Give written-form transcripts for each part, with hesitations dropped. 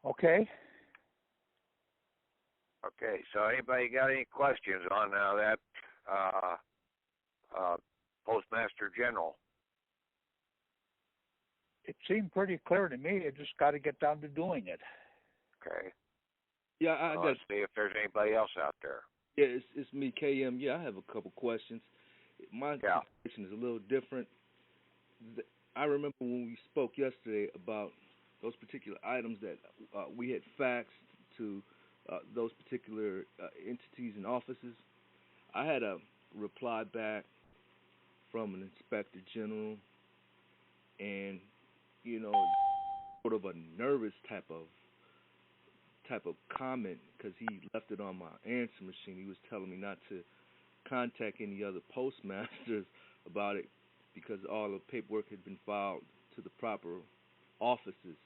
Okay. Okay, so anybody got any questions on that Postmaster General? It seemed pretty clear to me. I just got to get down to doing it. Okay. Yeah, I got. Let's see if there's anybody else out there. Yeah, it's me, KM. Yeah, I have a couple questions. My situation is a little different. I remember when we spoke yesterday about those particular items that we had faxed to those particular entities and offices. I had a reply back from an inspector general, and sort of a nervous type of comment because he left it on my answer machine. He was telling me not to contact any other postmasters about it because all the paperwork had been filed to the proper offices.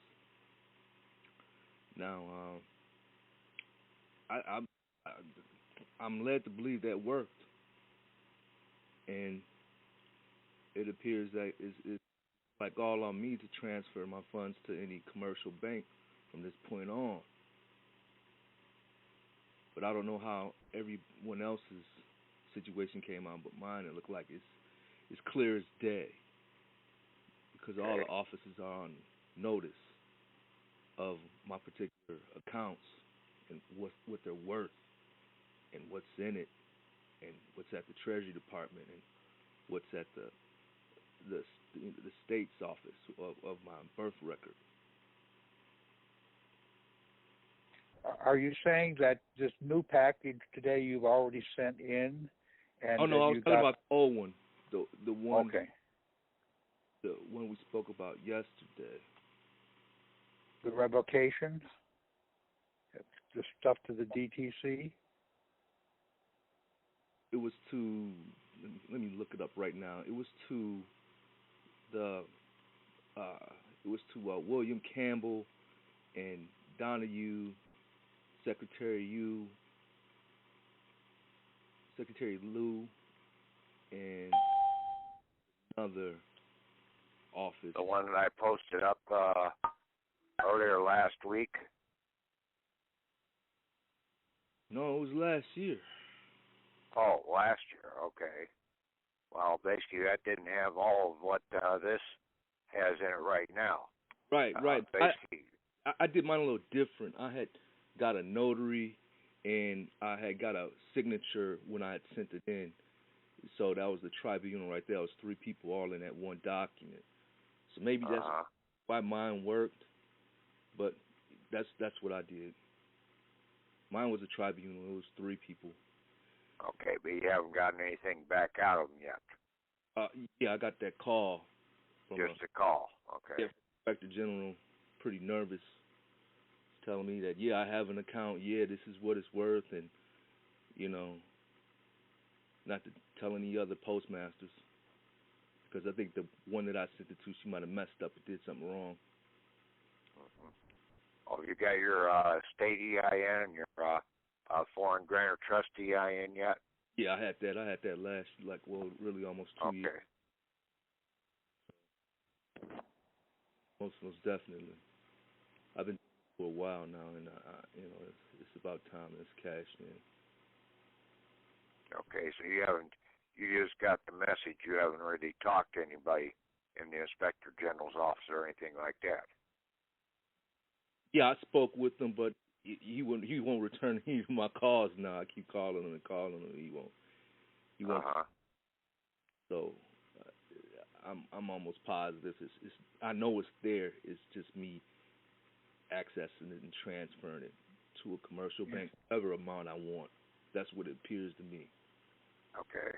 Now, I'm led to believe that worked, and it appears that it's like all on me to transfer my funds to any commercial bank from this point on. But I don't know how everyone else's situation came out, but mine, it looked like it's clear as day because all the offices are on notice of my particular accounts and what they're worth and what's in it and what's at the Treasury Department and what's at the state's office of my birth record. Are you saying that this new package today you've already sent in? And oh no, I was talking about the old one, the one. Okay. The one we spoke about yesterday. The revocation, the stuff to the DTC. It was to. Let me look it up right now. It was to the. It was to William Campbell and Donahue, Secretary Yu, Secretary Liu, and another office. The one that I posted up earlier last week? No, it was last year. Oh, last year. Okay. Well, basically that didn't have all of what this has in it right now. Right. Basically, I did mine a little different. I had got a notary, and I had got a signature when I had sent it in. So that was the tribunal right there. It was 3 people all in that one document. So maybe that's why mine worked, but that's what I did. Mine was a tribunal. It was 3 people. Okay, but you haven't gotten anything back out of them yet. Yeah, I got that call. Just a call. Okay. Yeah, Inspector General, pretty nervous, telling me that I have an account. Yeah, this is what it's worth, and not to tell any other postmasters, because I think the one that I sent it to, she might have messed up and did something wrong. Mm-hmm. Oh, you got your state EIN and your foreign grantor trust EIN yet? Yeah, I had that. I had that last, really almost 2 years. Okay. Most definitely. I've been for a while now, and it's about time it's cashed in. Okay, so you just got the message. You haven't really talked to anybody in the Inspector General's office or anything like that. Yeah, I spoke with him, but he won't return any of my calls now. I keep calling him and calling him. He won't. So I'm almost positive. It's I know it's there. It's just me accessing it and transferring it to a commercial bank, whatever amount I want. That's what it appears to me. Okay.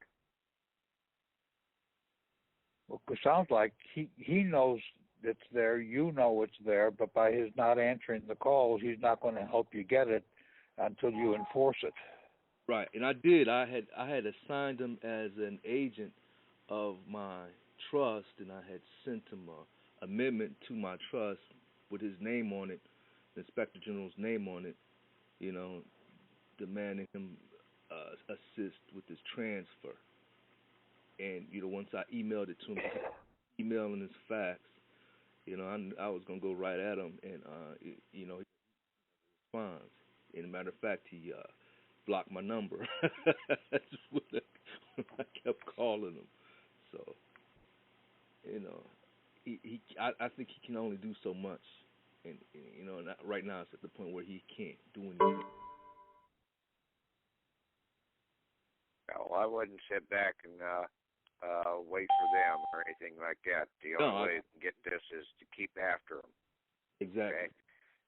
Well, it sounds like he knows it's there. You know it's there, but by his not answering the calls, he's not going to help you get it until you enforce it. Right, and I did. I had assigned him as an agent of my trust, and I had sent him a amendment to my trust with his name on it, the Inspector General's name on it, demanding him assist with his transfer. And once I emailed it to him, emailing his fax, I was gonna go right at him, and responds. And a matter of fact, he blocked my number. When I kept calling him. So, you know, I think he can only do so much, and you know, right now it's at the point where he can't do anything. No, I wouldn't sit back and wait for them or anything like that. The only way to get this is to keep after them. Exactly. Okay?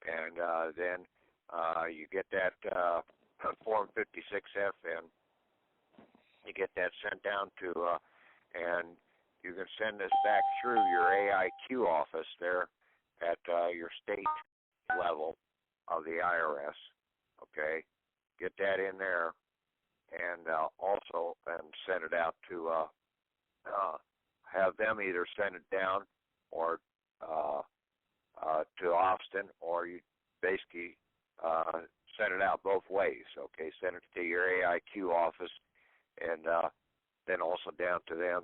And then you get that Form 56F in. You get that sent down to, and you can send this back through your AIQ office there at your state level of the IRS. Okay? Get that in there, and also send it out to have them either send it down or to Austin, or you basically send it out both ways. Okay, send it to your AIQ office, and then also down to them.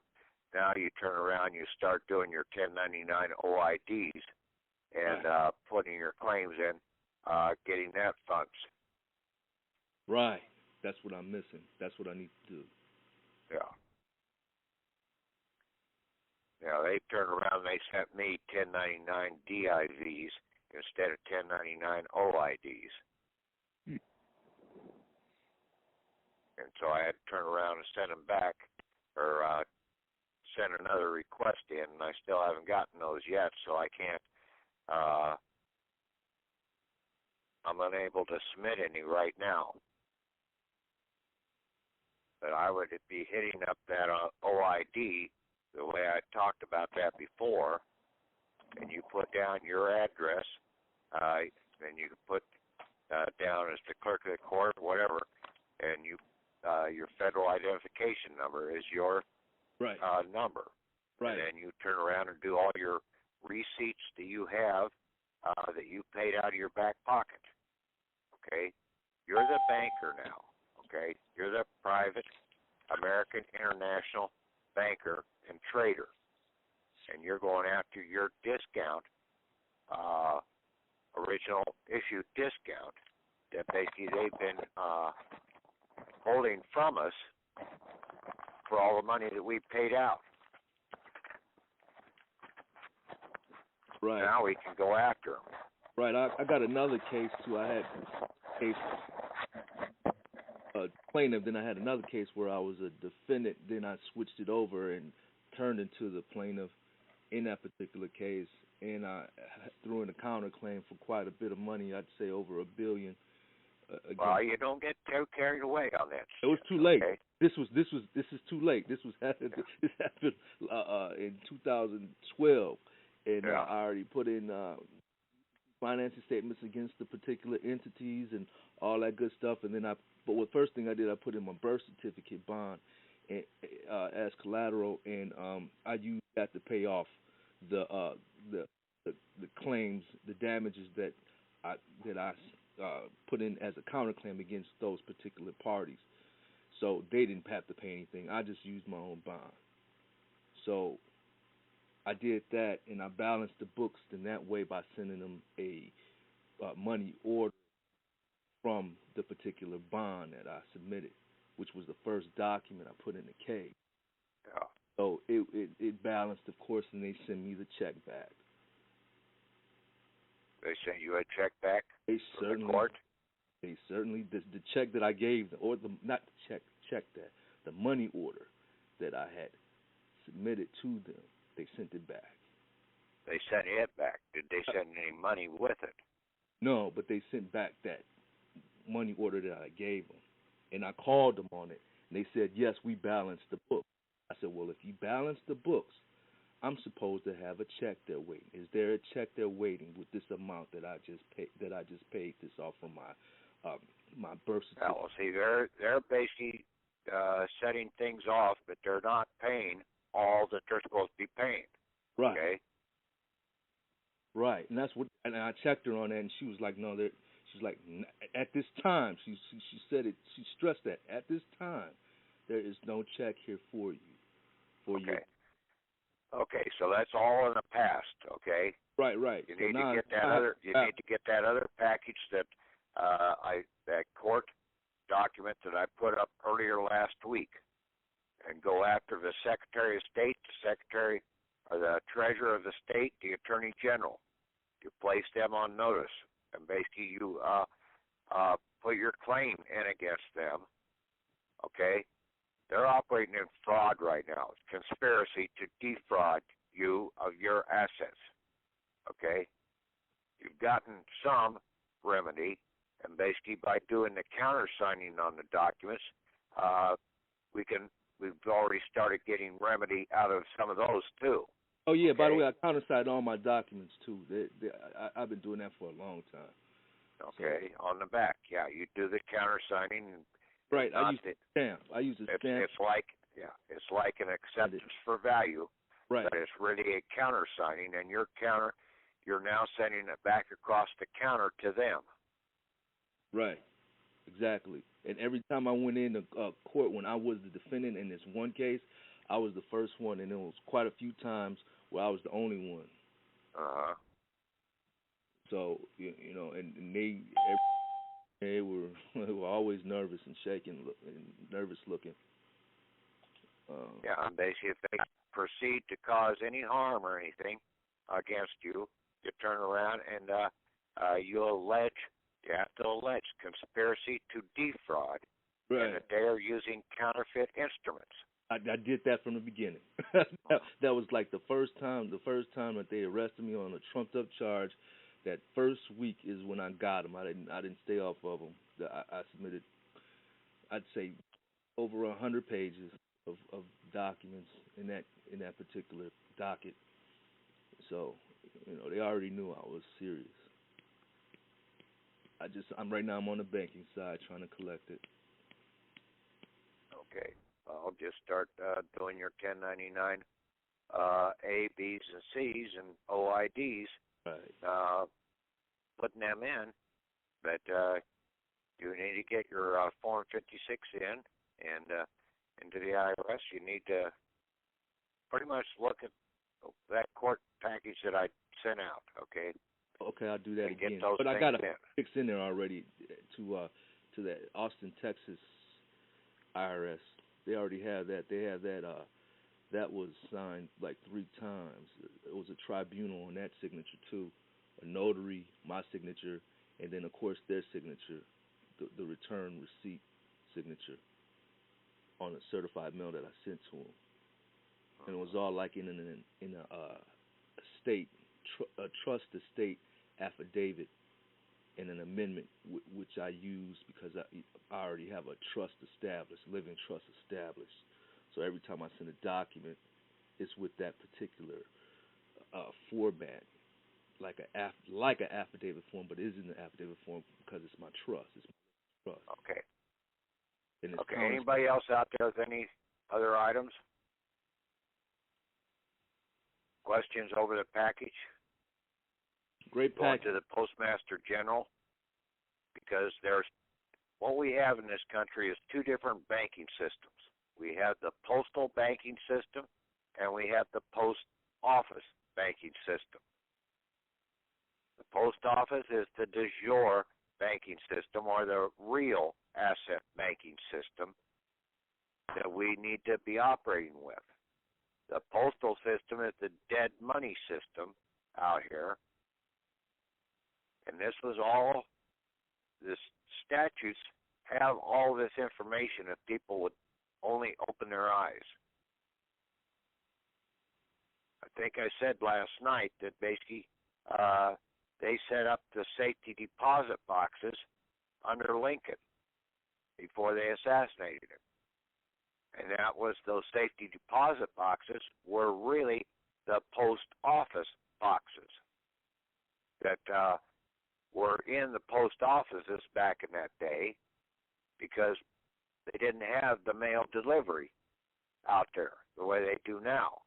Now you turn around, you start doing your 1099 OIDs and putting your claims in, getting that funds. Right. That's what I'm missing. That's what I need to do. Yeah. Yeah, they turned around and they sent me 1099 DIVs instead of 1099 OIDs. And so I had to turn around and send them back, or send another request in, and I still haven't gotten those yet, so I can't, I'm unable to submit any right now. But I would be hitting up that OID the way I talked about that before, and you put down your address, and you can put down as the clerk of the court, whatever, and you your federal identification number is your number. Right. And then you turn around and do all your receipts that you have that you paid out of your back pocket. Okay? You're the banker now. Okay? You're the private American International banker and trader. And you're going after your discount, original issue discount that basically they've been holding from us for all the money that we paid out. Right. Now we can go after them. Right. I got another case too. I had a case plaintiff, then I had another case where I was a defendant, then I switched it over and turned into the plaintiff in that particular case, and I threw in a counterclaim for quite a bit of money. I'd say over $1 billion. Well, you don't get too carried away on that. It was too late. Okay? This is too late. This happened in 2012, and I already put in financing statements against the particular entities and all that good stuff. And then but the first thing I did, I put in my birth certificate bond as collateral, and I used that to pay off the claims, the damages that I put in as a counterclaim against those particular parties. So they didn't have to pay anything. I just used my own bond. So I did that, and I balanced the books in that way by sending them a money order from the particular bond that I submitted, which was the first document I put in the case. Yeah. So it balanced, of course, and they sent me the check back. They sent you a check back from the court? They certainly, the check that I gave, or not the check that, the money order that I had submitted to them, they sent it back. They sent it back. Did they send any money with it? No, but they sent back that money order that I gave them. And I called them on it, and they said, yes, we balanced the books. I said, well, if you balance the books, I'm supposed to have a check there waiting. Is there a check there waiting with this amount that I just paid this off from my birth certificate? Well, see, they're basically setting things off, but they're not paying all that they're supposed to be paying. Right. Okay. Right, and that's what. And I checked her on that, and she was like, "No, she's like, at this time." She said it. She stressed that at this time, there is no check here for you. Okay, so that's all in the past. Okay. Right. You need to get that other. You need to get that other package that that court document that I put up earlier last week, and go after the Secretary of State, the Secretary or the Treasurer of the State, the Attorney General. You place them on notice, and basically you put your claim in against them. Okay, they're operating in fraud right now. It's conspiracy to defraud you of your assets. Okay, you've gotten some remedy, and basically by doing the countersigning on the documents, we've already started getting remedy out of some of those too. Oh yeah, okay? By the way, I countersigned all my documents too. I've been doing that for a long time. Okay, so, on the back, yeah, you do the countersigning. Right, I use a stamp. It's like an acceptance for value, right? But it's really a countersigning, and you're now sending it back across the counter to them. Right, exactly. And every time I went in the court when I was the defendant in this one case, I was the first one, and there was quite a few times where I was the only one. So you know, and they were always nervous and shaking and nervous looking. Yeah, basically, if they proceed to cause any harm or anything against you, you turn around and you have to allege conspiracy to defraud, right, and that they are using counterfeit instruments. I did that from the beginning. That was like the first time that they arrested me on a trumped up charge. That first week is when I got them. I didn't stay off of them. I submitted, I'd say, over 100 pages of documents in that particular docket. So, you know, they already knew I was serious. Right now I'm on the banking side trying to collect it. Okay. I'll just start doing your 1099 A, B's, and C's and OIDs. Right. Putting them in, but you need to get your Form 56 in and into the IRS. You need to pretty much look at that court package that I sent out. Okay. Okay, I'll do that and again. Get those but I got a in. fix in there already to that Austin, Texas IRS. They already have that. They have that. That was signed like 3 times. It was a tribunal on that signature too. A notary, my signature, and then of course their signature, the return receipt signature on a certified mail that I sent to them. And it was all like in a state, a trust estate affidavit and an amendment which I use because I already have a trust established, living trust established. So every time I send a document, it's with that particular format, like an affidavit form, but it isn't an affidavit form because it's my trust. It's my trust. Okay. And okay. Anybody else out there with any other items? Questions over the package? Great package. Going to the Postmaster General, because what we have in this country is 2 different banking systems. We have the postal banking system, and we have the post office banking system. The post office is the de jure banking system, or the real asset banking system that we need to be operating with. The postal system is the dead money system out here. And the statutes have all this information if people would only open their eyes. I think I said last night that basically they set up the safety deposit boxes under Lincoln before they assassinated him. And that was those safety deposit boxes were really the post office boxes that were in the post offices back in that day, because they didn't have the mail delivery out there the way they do now.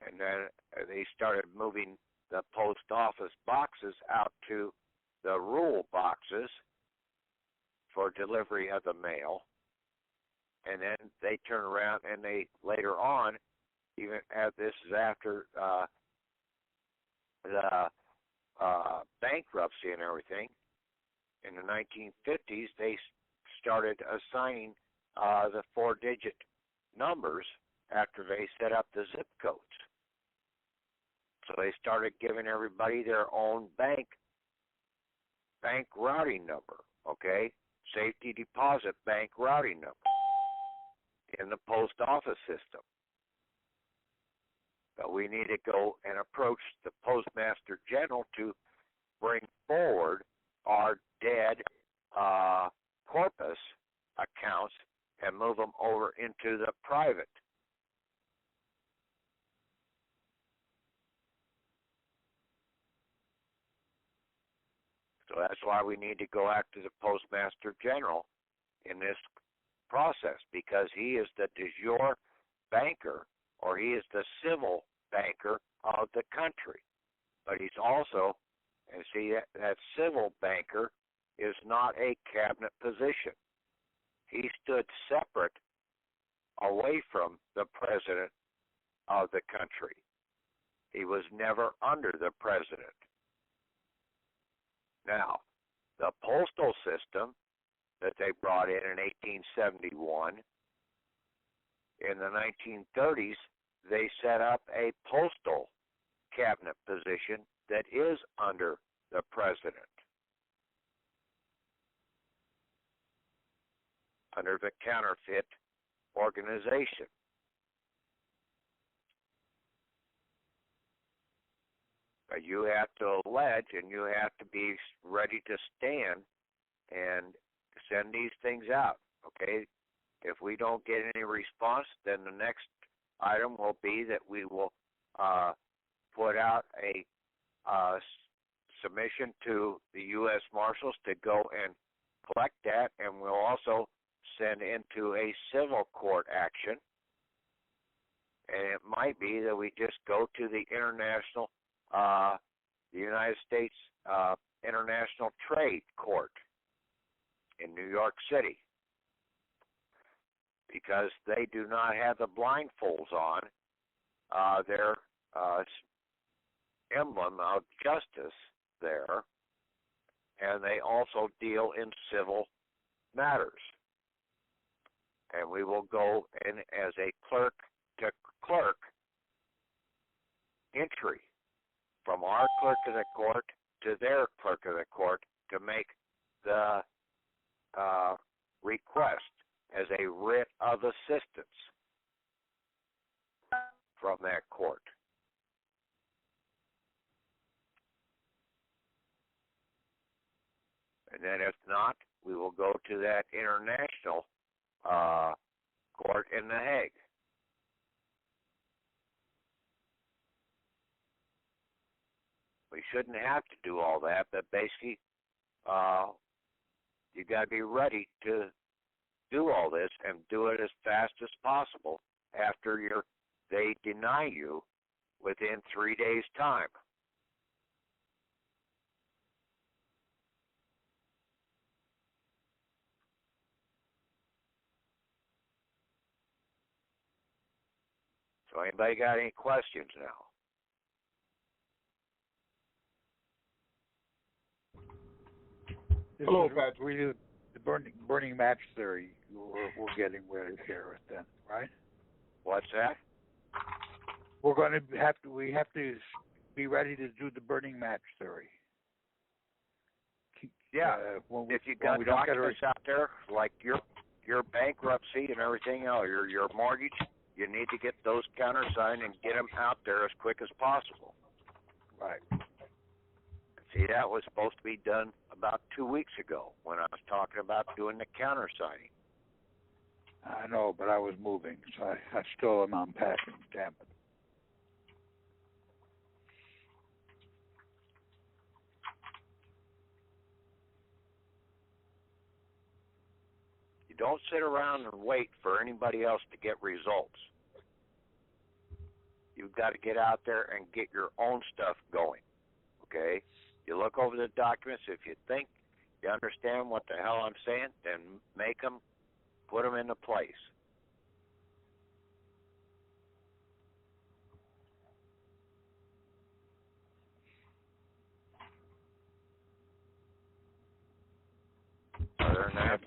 And then they started moving the post office boxes out to the rural boxes for delivery of the mail. And then they turn around and they later on, even this is after the bankruptcy and everything, in the 1950s, they started assigning the 4-digit numbers after they set up the zip codes. So they started giving everybody their own bank routing number, okay? Safety deposit bank routing number in the post office system. But we need to go and approach the Postmaster General to bring forward our dead corpus accounts and move them over into the private. So that's why we need to go after the Postmaster General in this process, because he is the de jure banker, or he is the civil banker of the country. But he's also, and see, that civil banker is not a cabinet position. He stood separate away from the president of the country. He was never under the president. Now, the postal system that they brought in 1871, in the 1930s, they set up a postal cabinet position that is under the president, under the counterfeit organization. But you have to allege, and you have to be ready to stand and send these things out, okay? If we don't get any response, then the next item will be that we will put out a submission to the U.S. Marshals to go and collect that, and we'll also send into a civil court action. And it might be that we just go to the the United States International Trade Court in New York City, because they do not have the blindfolds on. Their emblem of justice there, and they also deal in civil matters. And we will go in as a clerk to clerk entry from our clerk of the court to their clerk of the court to make the request as a writ of assistance from that court. And then if not, we will go to that international court in The Hague. We shouldn't have to do all that, but basically you got to be ready to do all this and do it as fast as possible after they deny you within 3 days' time. So anybody got any questions now? Hello, Pat. We do the burning match theory. We're getting ready here then, right? What's that? We have to be ready to do the burning match theory. Yeah. If you got documents out there like your bankruptcy and everything else, your mortgage, you need to get those countersigned and get them out there as quick as possible. Right. See, that was supposed to be done about 2 weeks ago when I was talking about doing the countersigning. I know, but I was moving, so I still am unpacking. Damn it. You don't sit around and wait for anybody else to get results. You've got to get out there and get your own stuff going, okay? You look over the documents. If you think you understand what the hell I'm saying, then make them, put them into place.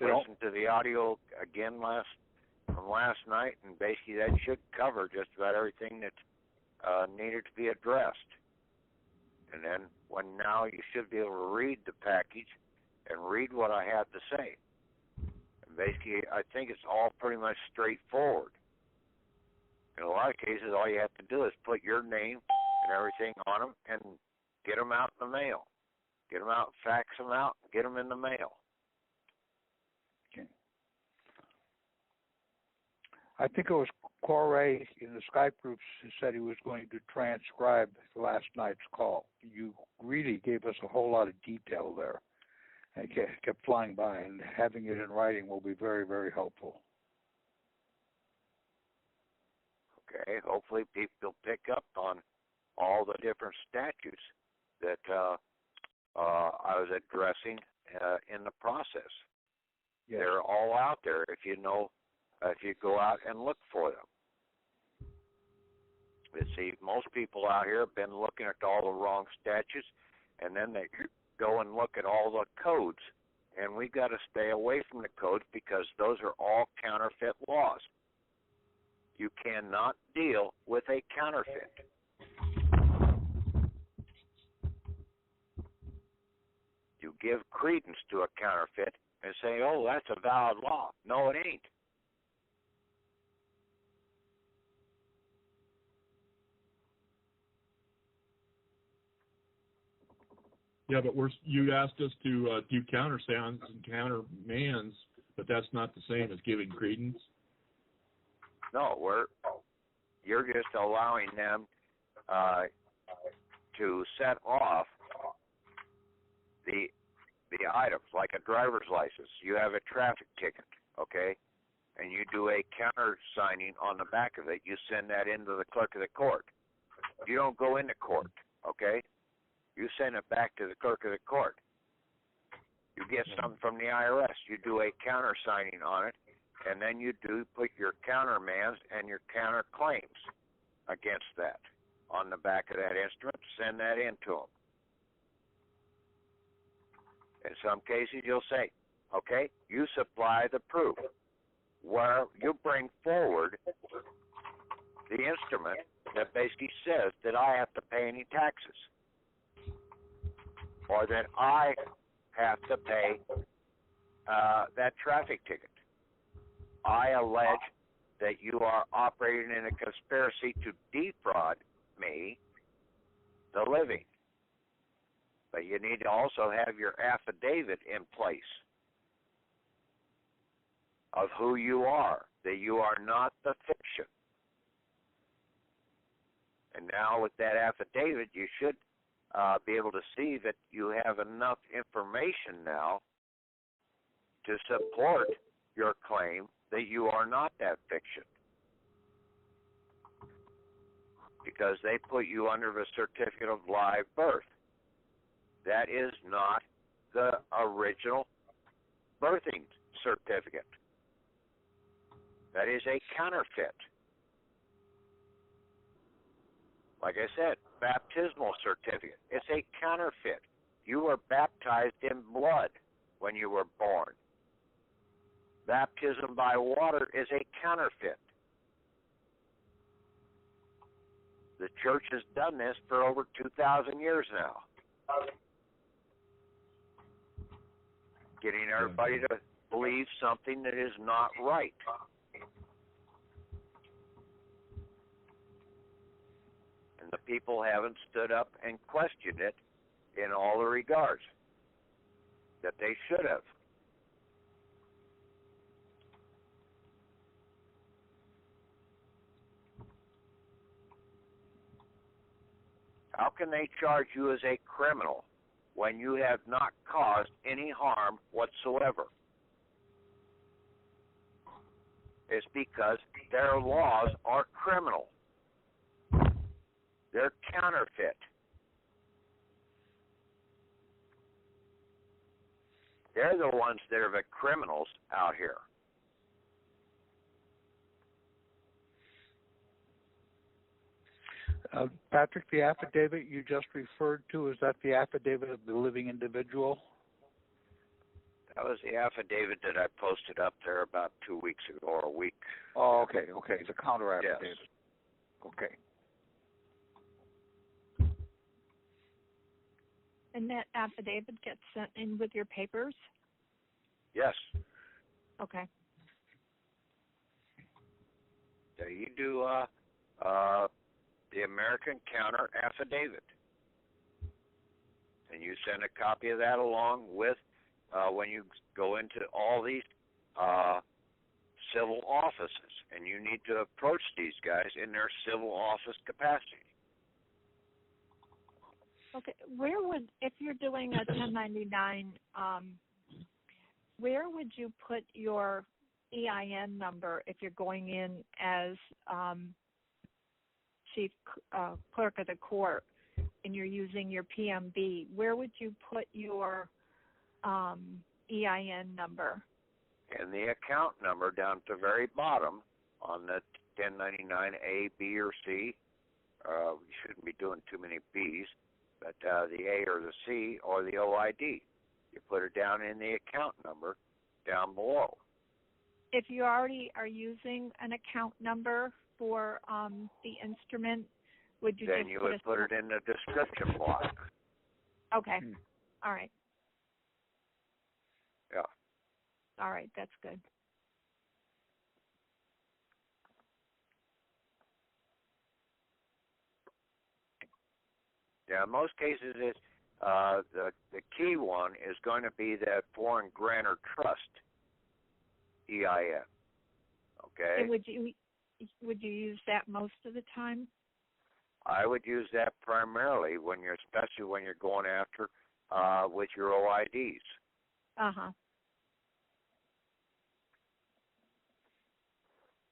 I've listened to the audio again from last night, and basically that should cover just about everything that needed to be addressed. And then now you should be able to read the package and read what I have to say. And basically, I think it's all pretty much straightforward. In a lot of cases, all you have to do is put your name and everything on them and get them out in the mail. Get them out, fax them out, get them in the mail. Okay. I think it was Corey in the Skype groups who said he was going to transcribe last night's call. You really gave us a whole lot of detail there. And it kept flying by, and having it in writing will be very, very helpful. Okay, hopefully people pick up on all the different statutes that I was addressing in the process. Yes. They're all out there if you go out and look for them. You see, most people out here have been looking at all the wrong statutes, and then they go and look at all the codes. And we've got to stay away from the codes because those are all counterfeit laws. You cannot deal with a counterfeit. You give credence to a counterfeit and say, oh, that's a valid law. No, it ain't. Yeah, but you asked us to do countersounds and countermands, but that's not the same as giving credence. No, you're just allowing them to set off the items, like a driver's license. You have a traffic ticket, okay, and you do a counter signing on the back of it. You send that into the clerk of the court. You don't go into court, okay? You send it back to the clerk of the court. You get something from the IRS. You do a counter signing on it, and then you put your countermands and your counter claims against that on the back of that instrument. Send that in to them. In some cases, you'll say, okay, you supply the proof, where you bring forward the instrument that basically says that I have to pay any taxes, or that I have to pay that traffic ticket. I allege that you are operating in a conspiracy to defraud me, the living. But you need to also have your affidavit in place of who you are, that you are not the fiction. And now with that affidavit, you should be able to see that you have enough information now to support your claim that you are not that fiction. Because they put you under the certificate of live birth. That is not the original birthing certificate. That is a counterfeit. Like I said, baptismal certificate. It's a counterfeit. You were baptized in blood when you were born. Baptism by water is a counterfeit. The church has done this for over 2,000 years now. Getting everybody to believe something that is not right. And the people haven't stood up and questioned it in all the regards that they should have. How can they charge you as a criminal when you have not caused any harm whatsoever? It's because their laws are criminal. They're counterfeit. They're the ones that are the criminals out here. Patrick, the affidavit you just referred to, is that the affidavit of the living individual? That was the affidavit that I posted up there about 2 weeks ago or a week. Oh, okay. The counter affidavit. Yes. Okay. And that affidavit gets sent in with your papers? Yes. Okay. So you do the American Counter Affidavit. And you send a copy of that along with when you go into all these civil offices. And you need to approach these guys in their civil office capacity. Okay. Where would, if you're doing a 1099, where would you put your EIN number if you're going in as chief clerk of the court and you're using your PMB? Where would you put your EIN number? And the account number down at the very bottom on the 1099A, B, or C. You shouldn't be doing too many B's, but the A or the C or the OID. You put it down in the account number down below. If you already are using an account number for the instrument, would you then just you would put it in the description block. Okay. All right. Yeah. All right. That's good. Yeah, in most cases, it's the key one is going to be that foreign grantor trust EIN. Okay. And would you use that most of the time? I would use that primarily especially when you're going after with your OIDs. Uh-huh.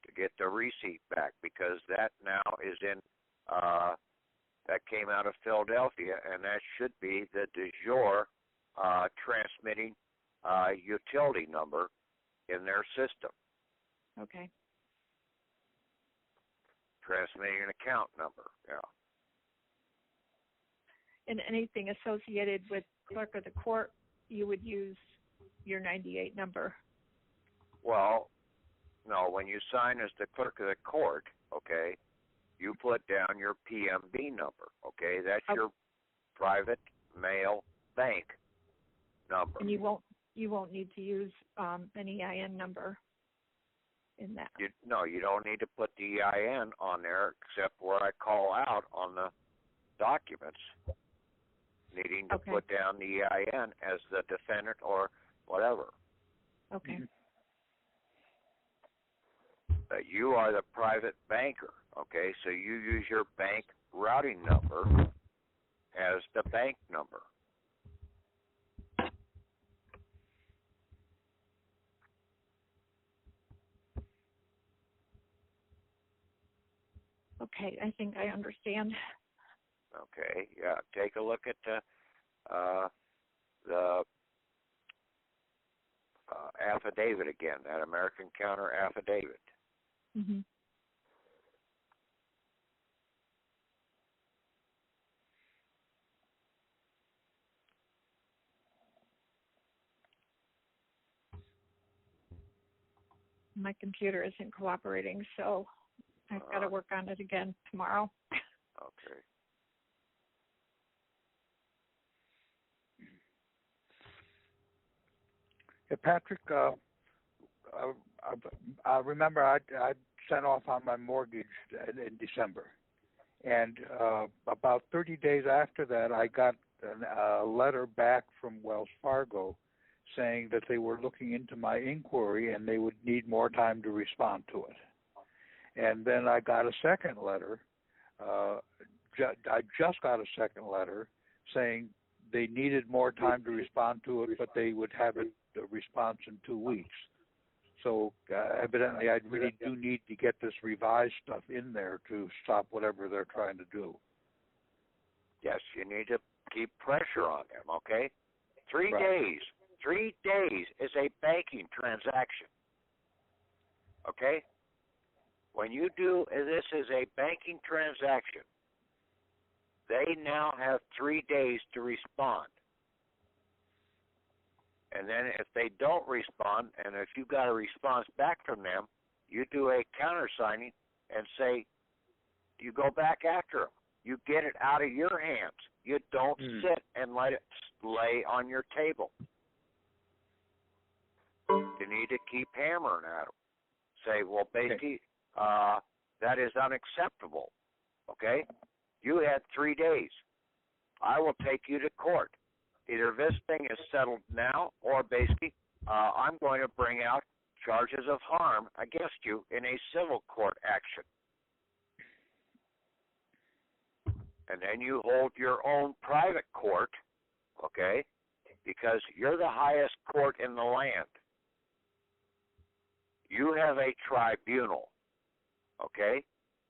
To get the receipt back, because that now is in that came out of Philadelphia, and that should be the de jure transmitting utility number in their system. Okay. Transmitting an account number, yeah. And anything associated with clerk of the court, you would use your 98 number. Well, no, when you sign as the clerk of the court, okay, you put down your PMB number, okay? That's your private mail bank number. And you won't need to use an EIN number in that. No, you don't need to put the EIN on there except where I call out on the documents needing to put down the EIN as the defendant or whatever. Okay. But you are the private banker, okay? So you use your bank routing number as the bank number. Okay, I think I understand. Okay, yeah. Take a look at the affidavit again, that American Counter Affidavit. Mm-hmm. My computer isn't cooperating, so I've got to work on it again tomorrow. Okay. Yeah, Patrick, I remember I sent off on my mortgage in December, and about 30 days after that, I got a letter back from Wells Fargo saying that they were looking into my inquiry and they would need more time to respond to it. And then I got a second letter. I just got a second letter saying they needed more time to respond to it, but they would have a response in 2 weeks. So evidently I really do need to get this revised stuff in there to stop whatever they're trying to do. Yes, you need to keep pressure on them, okay? 3 Right. days. 3 days is a banking transaction. Okay? When you do this is a banking transaction, they now have 3 days to respond. And then if they don't respond, and if you got a response back from them, you do a countersigning and say, you go back after them. You get it out of your hands. You don't sit and let it lay on your table. You need to keep hammering at them. Say, well, basically, that is unacceptable. Okay? You had 3 days. I will take you to court. Either this thing is settled now, or basically, I'm going to bring out charges of harm against you in a civil court action. And then you hold your own private court, okay, because you're the highest court in the land. You have a tribunal, okay?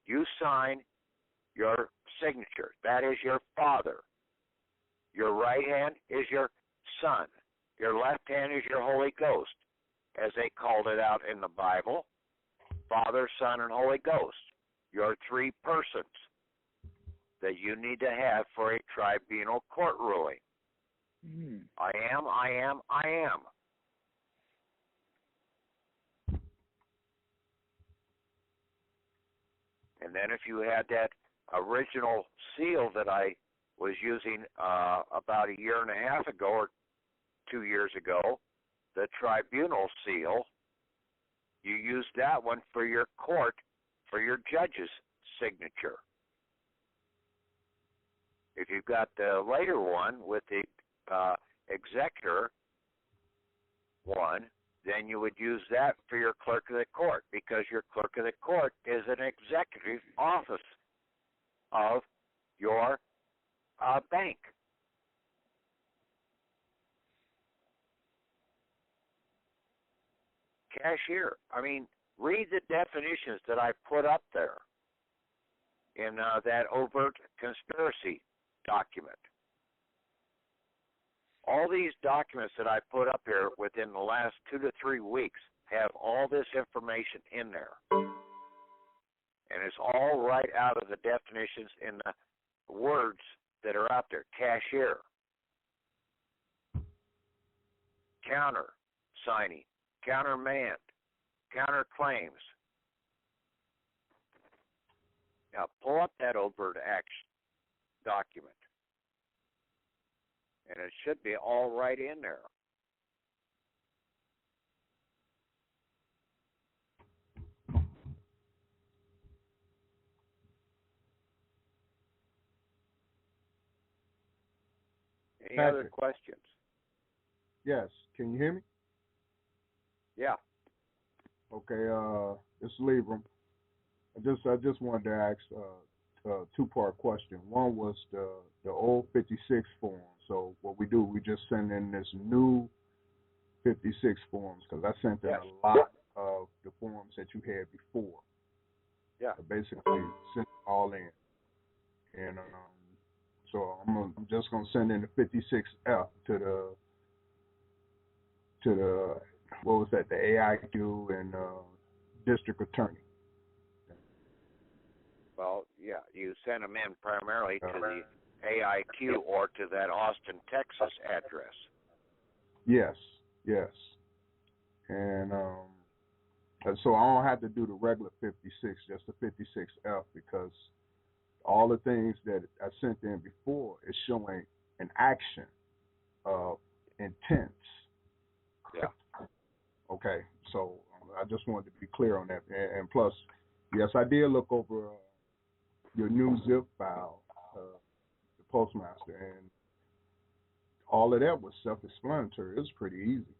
You sign your signature. That is your father. Your right hand is your son. Your left hand is your Holy Ghost, as they called it out in the Bible. Father, Son, and Holy Ghost. Your 3 persons that you need to have for a tribunal court ruling. I am, I am, I am. And then if you had that original seal that I was using about a year and a half ago or 2 years ago, the tribunal seal, you use that one for your court, for your judge's signature. If you've got the later one with the executor one, then you would use that for your clerk of the court, because your clerk of the court is an executive office of your bank. Cashier. I mean, read the definitions that I put up there in that overt conspiracy document. All these documents that I put up here within the last 2 to 3 weeks have all this information in there. And it's all right out of the definitions in the words that are out there. Cashier, counter signing, countermand, counterclaims. Now pull up that overt action document, and it should be all right in there. Any other questions? Yes. Can you hear me? Yeah. Okay. It's Libram. I just wanted to ask a 2-part question. One was the old 56 form. So what we do, we just send in this new 56 forms, because I sent in a lot of the forms that you had before. Yeah. I basically sent it all in, and so I'm just gonna send in the 56F to the what was that, the AIQ and district attorney. Well, yeah, you send them in primarily to the AIQ or to that Austin, Texas address. Yes. And so I don't have to do the regular 56, just the 56F, because all the things that I sent in before is showing an action of intents. Yeah. Okay, so I just wanted to be clear on that. And plus, yes, I did look over your new zip file, the postmaster, and all of that was self-explanatory. It was pretty easy,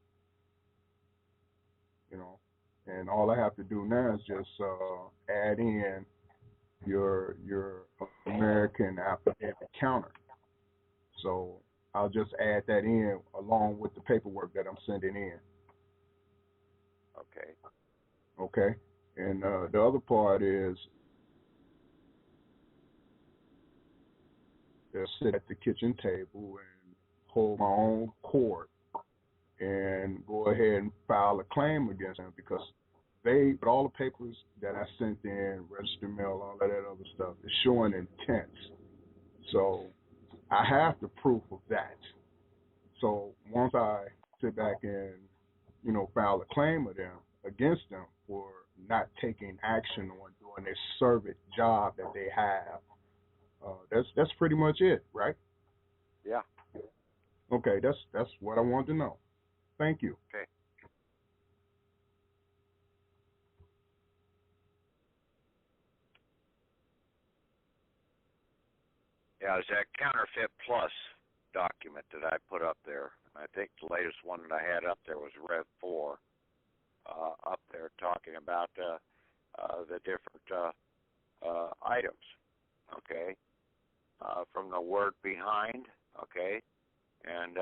and all I have to do now is just add in your American affidavit counter. So I'll just add that in along with the paperwork that I'm sending in. Okay. And the other part is to sit at the kitchen table and hold my own court and go ahead and file a claim against them, because but all the papers that I sent in, registered mail, all of that other stuff, is showing intent. So I have the proof of that. So once I sit back and, file a claim against them for not taking action on doing their service job that they have. That's pretty much it, right? Yeah. Okay, that's what I wanted to know. Thank you. Okay. Yeah, it's that Counterfeit Plus document that I put up there. I think the latest one that I had up there was Rev 4, up there talking about the different items, okay, from the word behind, okay, and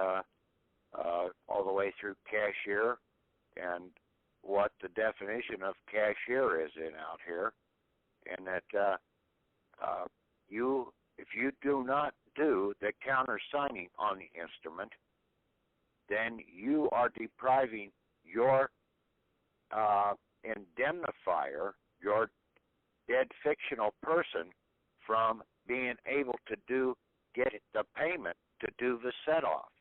all the way through cashier and what the definition of cashier is in out here, and that if you do not do the countersigning on the instrument, then you are depriving your indemnifier, your dead fictional person, from being able to get the payment to do the set-off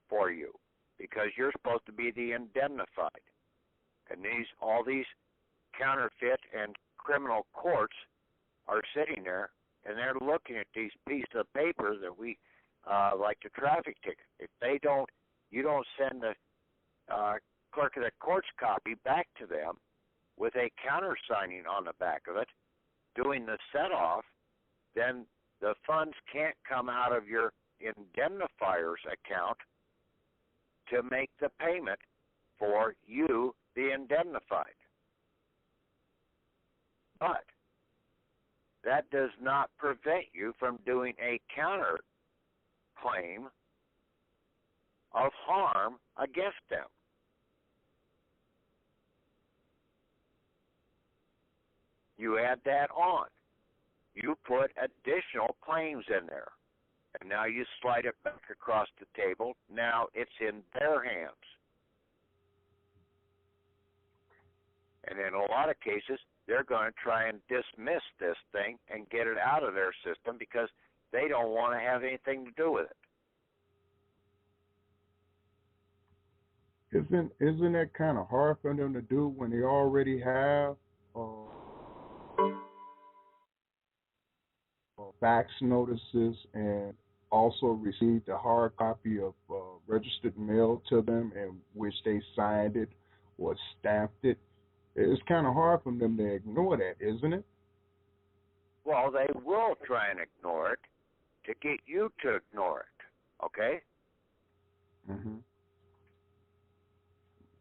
for you, because you're supposed to be the indemnified. And all these counterfeit and criminal courts are sitting there, and they're looking at these pieces of paper that we like the traffic ticket. If you don't send the clerk of the court's copy back to them with a countersigning on the back of it, doing the set-off, then the funds can't come out of your indemnifier's account to make the payment for you, the indemnified. But that does not prevent you from doing a counter claim of harm against them. You add that on. You put additional claims in there. And now you slide it back across the table. Now it's in their hands. And in a lot of cases, they're going to try and dismiss this thing and get it out of their system because they don't want to have anything to do with it. Isn't that kind of hard for them to do when they already have fax notices and also received a hard copy of registered mail to them in which they signed it or stamped it? It's kind of hard for them to ignore that, isn't it? Well, they will try and ignore it to get you to ignore it, okay? Mm-hmm.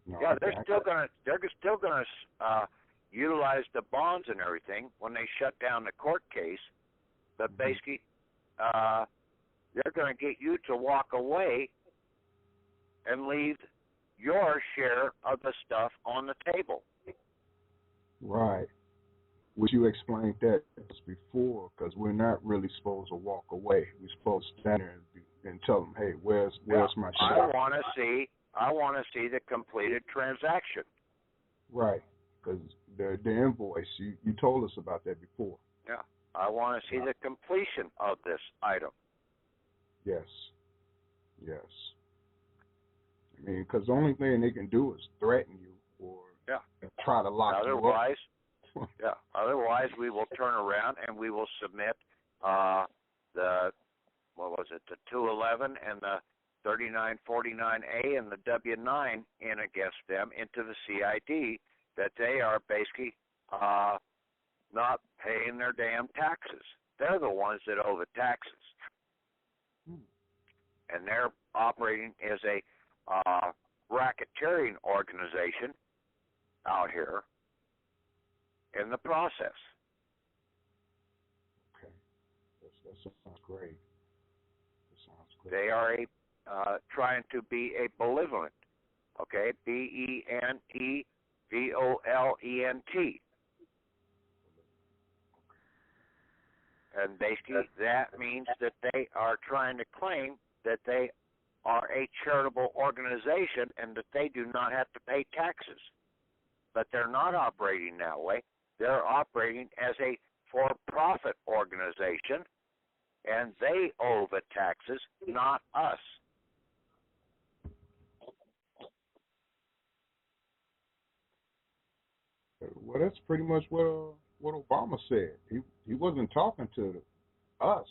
No, yeah, they're still gonna utilize the bonds and everything when they shut down the court case, but basically they're going to get you to walk away and leave your share of the stuff on the table. Right. Which you explained that before, because we're not really supposed to walk away. We're supposed to stand there and tell them, "Hey, where's my share?" I want to see the completed transaction. Right, because the invoice, you told us about that before. Yeah, I want to see the completion of this item. Yes. I mean, because the only thing they can do is threaten you or try to lock you up. Otherwise, we will turn around and we will submit the 211 and the 3949A and the W9 in against them into the CID that they are basically not paying their damn taxes. They're the ones that owe the taxes. And they're operating as a racketeering organization out here in the process. Okay. That sounds great. They are trying to be a benevolent, okay? BENEVOLENT. And basically that means that they are trying to claim that they are a charitable organization and that they do not have to pay taxes. But they're not operating that way. They're operating as a for-profit organization, and they owe the taxes, not us. Well, that's pretty much what Obama said. He wasn't talking to us.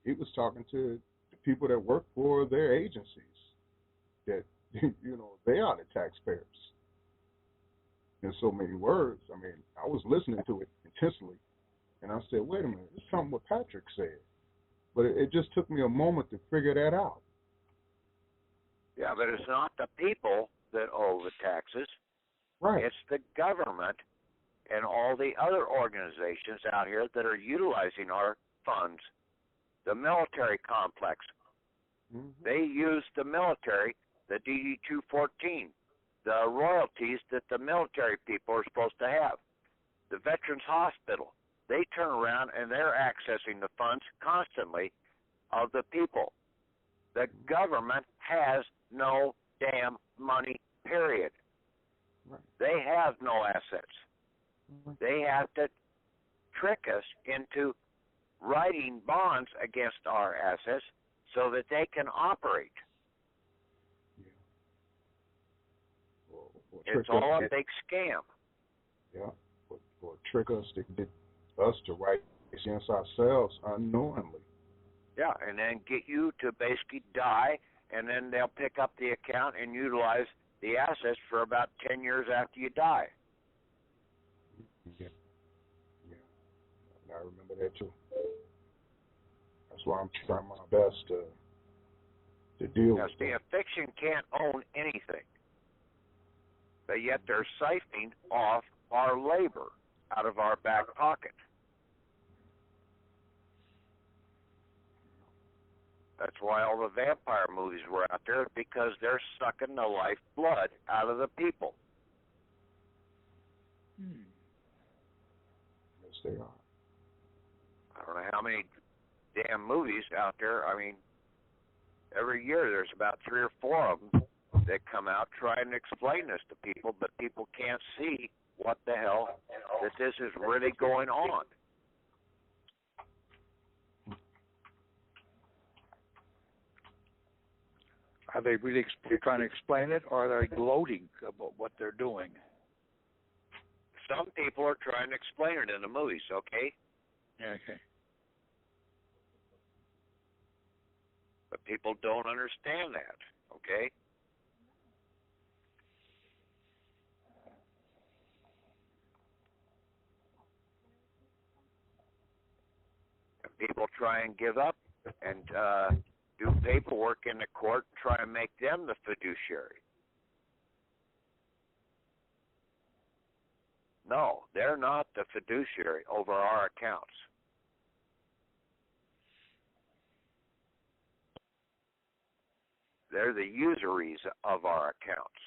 He was talking to the people that work for their agencies. That they are the taxpayers. In so many words. I mean, I was listening to it intensely, and I said, "Wait a minute, this is something what Patrick said." But it just took me a moment to figure that out. Yeah, but it's not the people that owe the taxes. Right. It's the government and all the other organizations out here that are utilizing our funds. The military complex. Mm-hmm. They use the military, the DD-214, the royalties that the military people are supposed to have. The Veterans Hospital, they turn around and they're accessing the funds constantly of the people. The government has no damn money, period. Right. They have no assets. They have to trick us into writing bonds against our assets so that they can operate. Yeah. Or It's all a big scam. Yeah. Or trick us to get us to write against ourselves unknowingly. Yeah, and then get you to basically die, and then they'll pick up the account and utilize the assets for about 10 years after you die. Yeah. I remember that too. That's why I'm trying my best to deal with See, a fiction can't own anything, but yet they're siphoning off our labor out of our back pocket. That's why all the vampire movies were out there, because they're sucking the lifeblood out of the people. Yes, they are. I don't know how many damn movies out there. I mean, every year there's about 3 or 4 of them that come out trying to explain this to people, but people can't see what the hell that this is really going on. Are they really trying to explain it, or are they gloating about what they're doing? Some people are trying to explain it in the movies, okay? Yeah, okay. But people don't understand that, okay? And people try and give up and do paperwork in the court, try and make them the fiduciary. No, they're not the fiduciary over our accounts. They're the usuries of our accounts.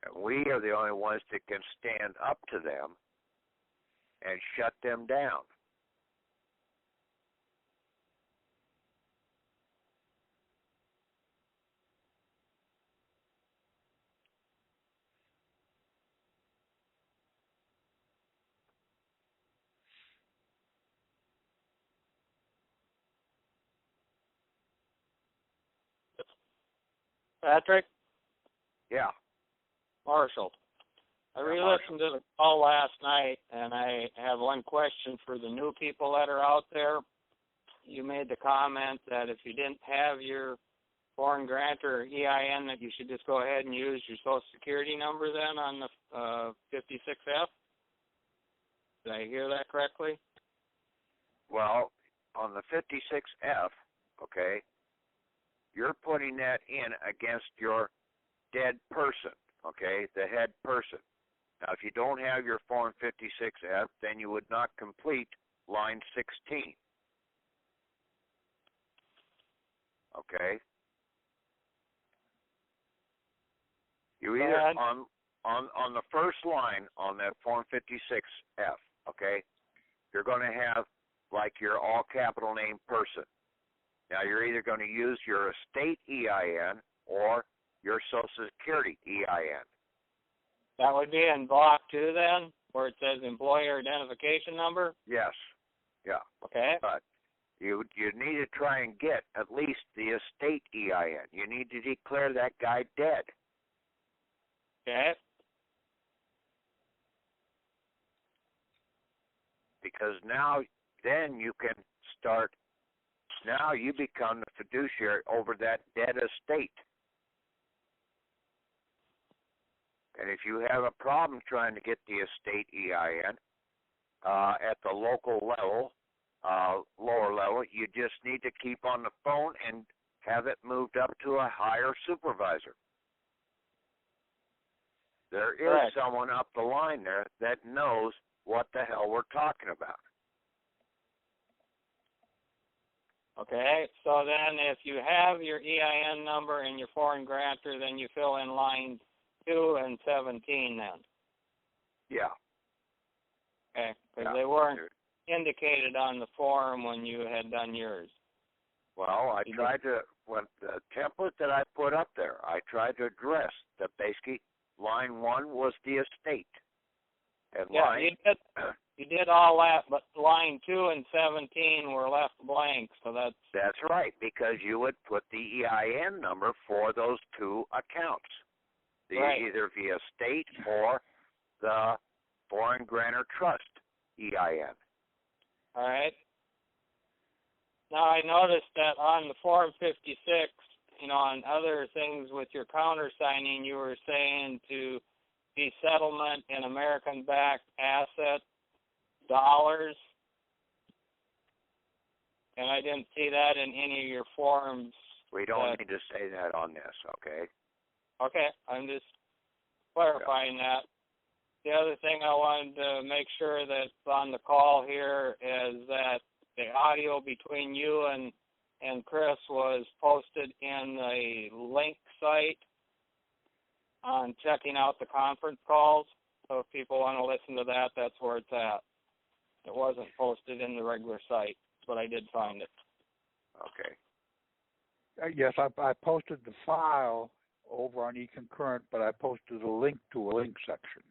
And we are the only ones that can stand up to them and shut them down. Patrick? Yeah. Marshall. I re-listened to the call last night, and I have one question for the new people that are out there. You made the comment that if you didn't have your foreign grantor or EIN, that you should just go ahead and use your Social Security number then on the 56F. Did I hear that correctly? Well, on the 56F, okay, you're putting that in against your dead person, okay, the head person. Now, if you don't have your Form 56F, then you would not complete line 16. Okay? You either, on the first line on that Form 56F, okay, you're going to have, like, your all-capital name person. Now, you're either going to use your estate EIN or your Social Security EIN. That would be in block 2 then, where it says employer identification number? Yes. Yeah. Okay. But you need to try and get at least the estate EIN. You need to declare that guy dead. Okay. Because now, then you can start, now you become the fiduciary over that dead estate. And if you have a problem trying to get the estate EIN at the local level, lower level, you just need to keep on the phone and have it moved up to a higher supervisor. There is someone up the line there that knows what the hell we're talking about. Okay, so then if you have your EIN number and your foreign grantor, then you fill in line 2 and 17 then. Yeah. Okay, because they weren't indicated on the form when you had done yours. Well, I tried to, when the template that I put up there, I tried to address that basically line 1 was the estate. And you did all that, but line 2 and 17 were left blank, so that's right, because you would put the EIN number for those two accounts, either the estate or the foreign grantor trust EIN. All right. Now I noticed that on the Form 56, on other things with your countersigning, you were saying to be settlement in American-backed asset dollars, and I didn't see that in any of your forms. We don't need to say that on this, okay? Okay, I'm just clarifying that. The other thing I wanted to make sure that's on the call here is that the audio between you and Chris was posted in the link site on checking out the conference calls. So if people want to listen to that, that's where it's at. It wasn't posted in the regular site, but I did find it. Okay. Yes, I posted the file over on eConcurrent, but I posted a link to a link section.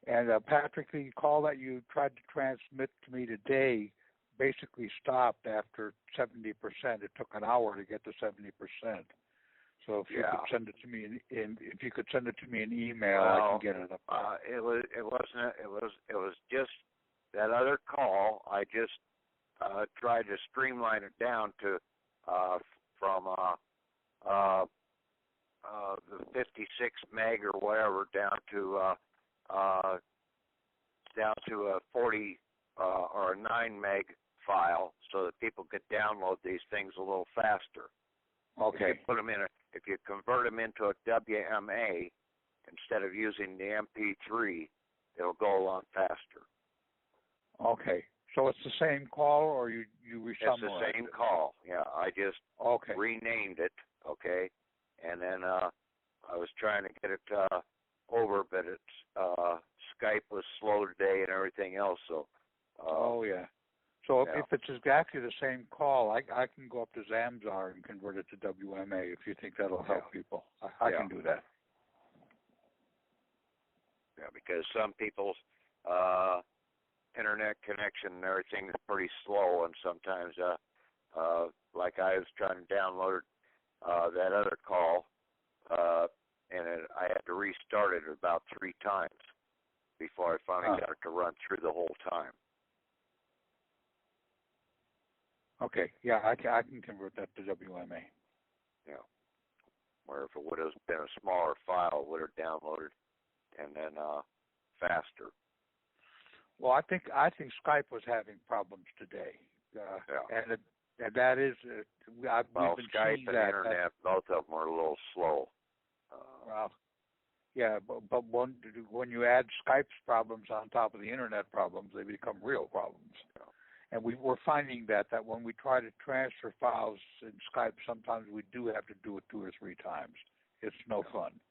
And Patrick, the call that you tried to transmit to me today basically stopped after 70%. It took an hour to get to 70%. So if you could send it to me if you could send it to me in email, I can get it up there. It was just that other call. I just tried to streamline it down to from the 56 meg or whatever down to a 40 or a 9 meg file, so that people could download these things a little faster. Okay. If you convert them into a WMA instead of using the MP3, it'll go a lot faster. Okay. So it's the same call, or you It's the same call. Yeah, I just renamed it. Okay, and then I was trying to get it over, but it's Skype was slow today and everything else. So. So if it's exactly the same call, I can go up to Zamzar and convert it to WMA if you think that'll help people. I can do that. Yeah, because some people's internet connection and everything is pretty slow, and sometimes, like I was trying to download that other call, and I had to restart it about 3 times before I finally got it to run through the whole time. Okay, yeah, I can convert that to WMA. Yeah, where if it would have been a smaller file, it would have downloaded and then faster. Well, I think Skype was having problems today, and that is we've been Skype seeing and that. internet, both of them are a little slow. But when you add Skype's problems on top of the internet problems, they become real problems. Yeah. And we're finding that when we try to transfer files in Skype, sometimes we do have to do it 2 or 3 times. It's no fun.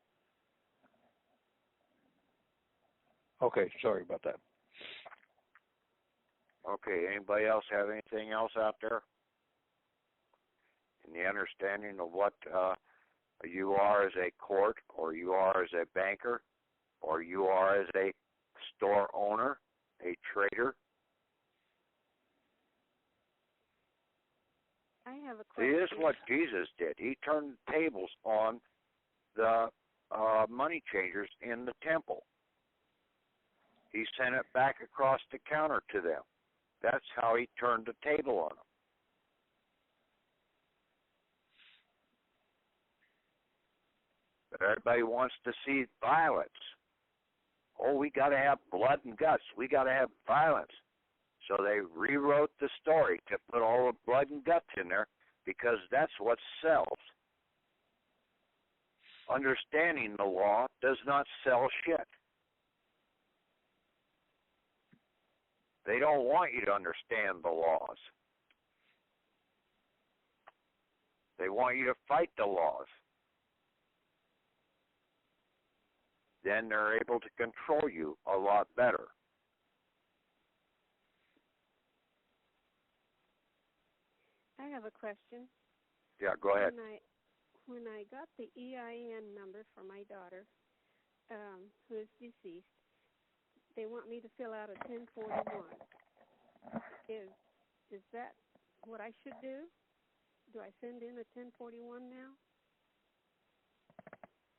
Okay, sorry about that. Okay, anybody else have anything else out there? In the understanding of what you are as a court, or you are as a banker, or you are as a store owner, a trader? I have a question. See, this is what Jesus did. He turned the tables on the money changers in the temple. He sent it back across the counter to them. That's how he turned the table on them. But everybody wants to see violence. Oh, we got to have blood and guts. We got to have violence. So they rewrote the story to put all the blood and guts in there because that's what sells. Understanding the law does not sell shit. They don't want you to understand the laws. They want you to fight the laws. Then they're able to control you a lot better. I have a question. Yeah, go ahead. When I got the EIN number for my daughter, who is deceased, they want me to fill out a 1041. Is that what I should do? Do I send in a 1041 now?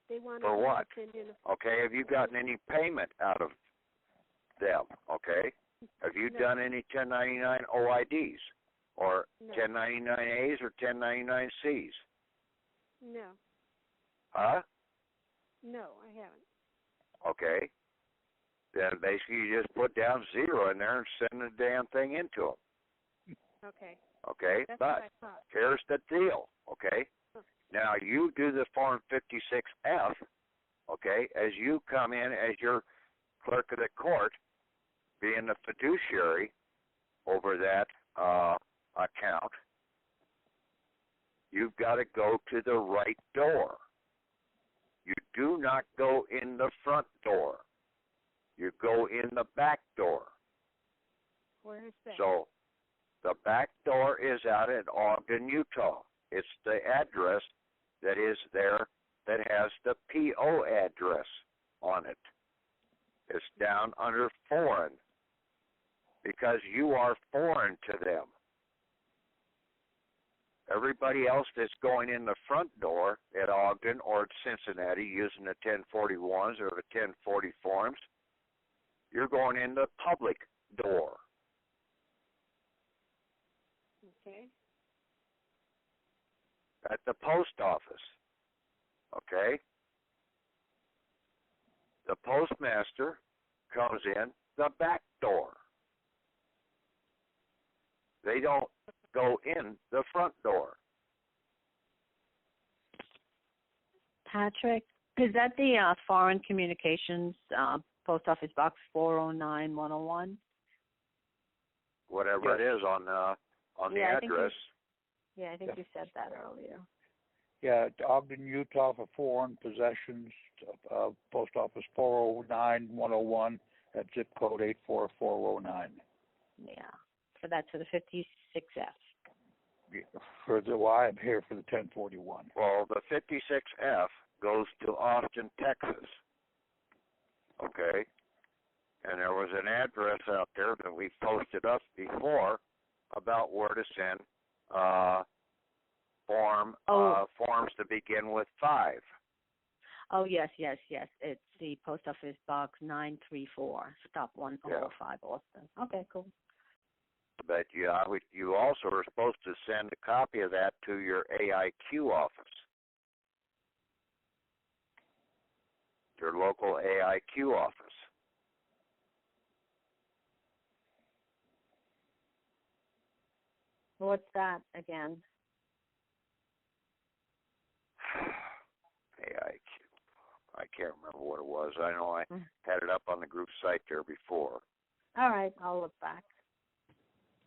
They want for what? To send in a, okay, have you gotten any payment out of them? Okay, have you done any 1099 OIDs or 1099As or 1099Cs? No. Huh? No, I haven't. Okay. Then basically you just put down 0 in there and send the damn thing into them. Okay. Okay, That's but what I thought. here's the deal, okay? Now you do the Form 56F, okay, as you come in as your clerk of the court, being the fiduciary over that account, you've got to go to the right door. You do not go in the front door. You go in the back door. Where is that? So the back door is out in Ogden, Utah. It's the address that is there that has the PO address on it. It's down under foreign because you are foreign to them. Everybody else that's going in the front door at Ogden or at Cincinnati using the 1041s or the 1040 forms, you're going in the public door. Okay. At the post office. Okay? The postmaster comes in the back door. They don't go in the front door. Patrick, is that the Foreign Communications Post Office Box 409-101? Whatever it is on the address. I think you said that earlier. Yeah, Ogden, Utah for foreign possessions, Post Office 409-101 at zip code 84409. Yeah, so that's for the 56F. I'm here for the 1041. Well, the 56F goes to Austin, Texas. Okay? And there was an address out there that we posted up before about where to send forms to begin with 5. Oh, yes. It's the Post Office Box 934, Stop 105, Austin. Okay, cool. But you also are supposed to send a copy of that to your AIQ office, your local AIQ office. What's that again? AIQ. I can't remember what it was. I know I had it up on the group site there before. All right, I'll look back.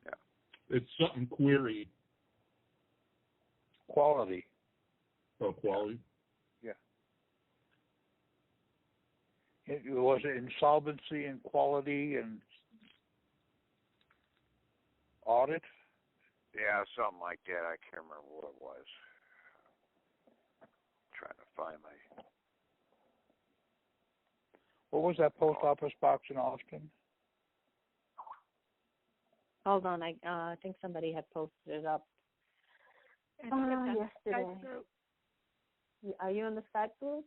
Yeah. It's something query. Quality. Oh, quality? Yeah. It was insolvency and quality and audit? Yeah, something like that. I can't remember what it was. Trying to find my... What was that post office box in Austin? Hold on, I think somebody had posted it up yesterday. Are you in the Skype group?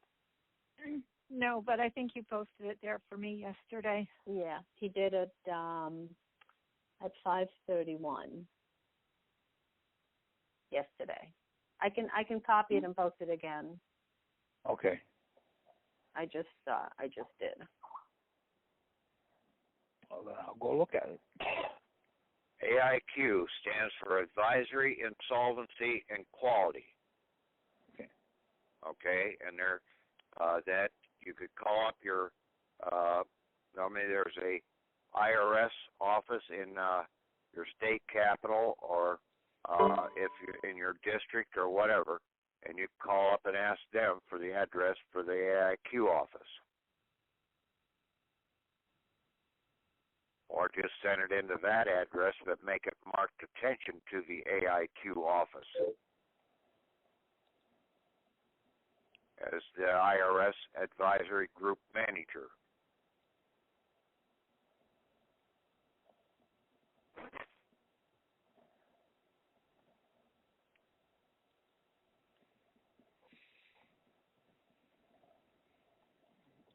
No, but I think you posted it there for me yesterday. Yeah, he did it at 5:31 yesterday. I can copy it and post it again. Okay. I just did. Well, then I'll go look at it. AIQ stands for Advisory, Insolvency, and Quality. Okay. Okay, and there, that you could call up your. Normally, there's a IRS office in your state capital, or if you're in your district or whatever, and you call up and ask them for the address for the AIQ office. Or just send it into that address, but make it marked attention to the AIQ office as the IRS Advisory Group Manager.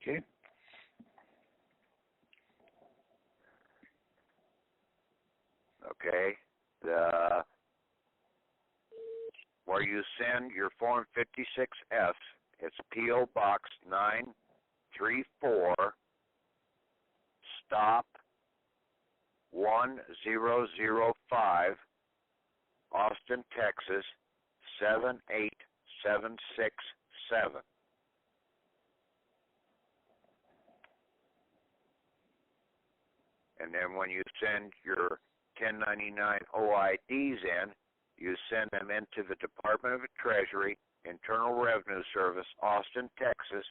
Okay. Okay, where you send your Form 56F, it's P.O. Box 934, stop 1005, Austin, Texas 78767. And then when you send your 1099 OIDs in, you send them into the Department of the Treasury, Internal Revenue Service, Austin, Texas,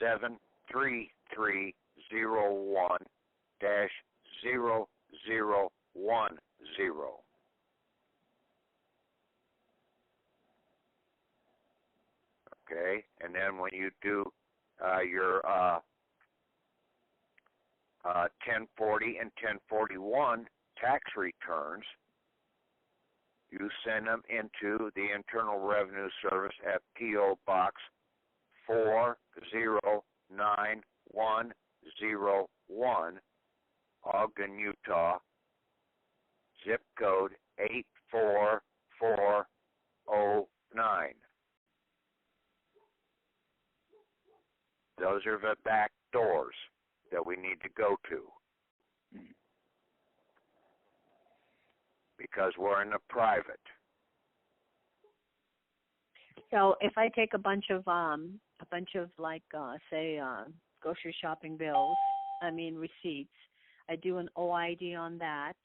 73301-0010. Okay, and then when you do your 1040 and 1041 tax returns, you send them into the Internal Revenue Service at P.O. Box 40901, Ogden, Utah, zip code 84409. Those are the back doors that we need to go to, because we're in the private. So if I take a bunch of like say grocery shopping bills, receipts, I do an OID on that,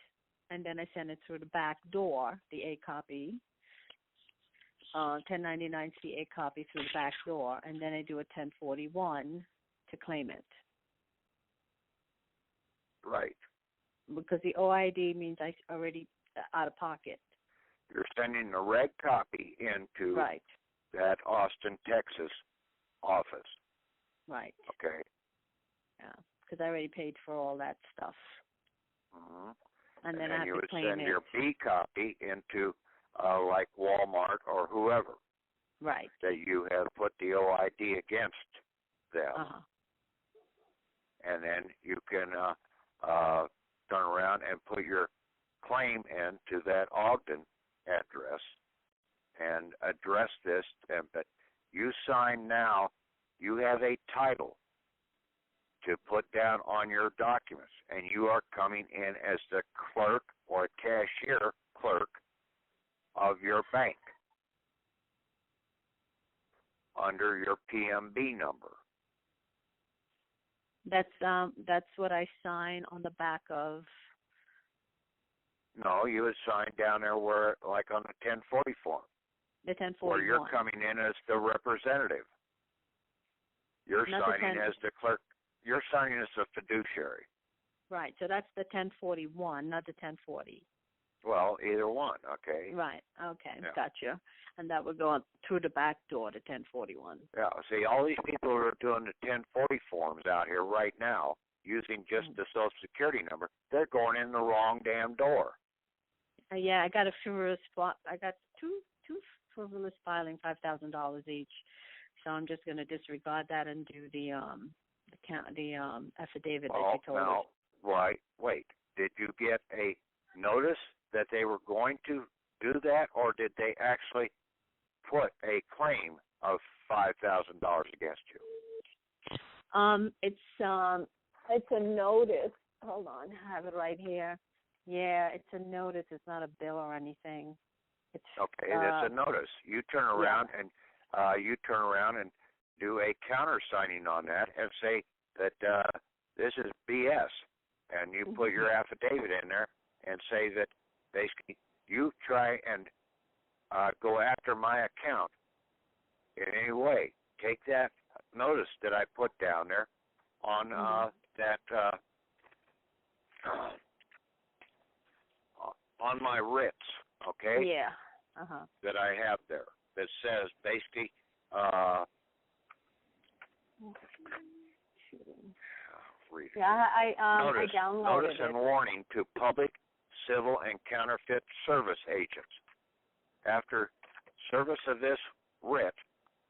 and then I send it through the back door, the A copy, 1099-C A copy through the back door, and then I do a 1041 to claim it. Right. Because the OID means I already out of pocket. You're sending the red copy into right. that Austin, Texas office. Right. Okay. Yeah, because I already paid for all that stuff. Uh-huh. And then I have you to would claim send it. your B copy into like Walmart or whoever. Right. That you have put the OID against them. Uh-huh. And then you can turn around and put your claim into that Ogden address and address this. But you sign now, you have a title to put down on your documents, and you are coming in as the clerk or cashier clerk of your bank under your PMB number. That's what I sign on the back of. No, you would sign down there where, like on the 1040 form. The 1041. Where you're coming in as the representative. You're Not signing as the clerk. You're signing as the fiduciary. Right. So that's the 1041, not the 1040. Well, either one. Okay. Right. Okay. Yeah. Gotcha. And that would go on through the back door to 1041. Yeah. See, all these people who are doing the 1040 forms out here right now, using just the Social Security number, they're going in the wrong damn door. Yeah, I got a frivolous. I got two frivolous filing, $5,000 each. so I'm just going to disregard that and do the affidavit that Oh, you told now, us. right, wait. Did you get a notice that they were going to do that, or did they actually put a claim of $5,000 against you? It's a notice. Hold on, I have it right here. Yeah, it's a notice. It's not a bill or anything. It's okay. That's a notice. You turn around and do a countersigning on that and say that this is BS, and you put your affidavit in there and say that basically you try and go after my account in any way. Take that notice that I put down there on that on my writs, okay? Yeah. That I have there that says basically read it. Yeah, I downloaded notice and warning to public, civil, and counterfeit service agents. After service of this writ,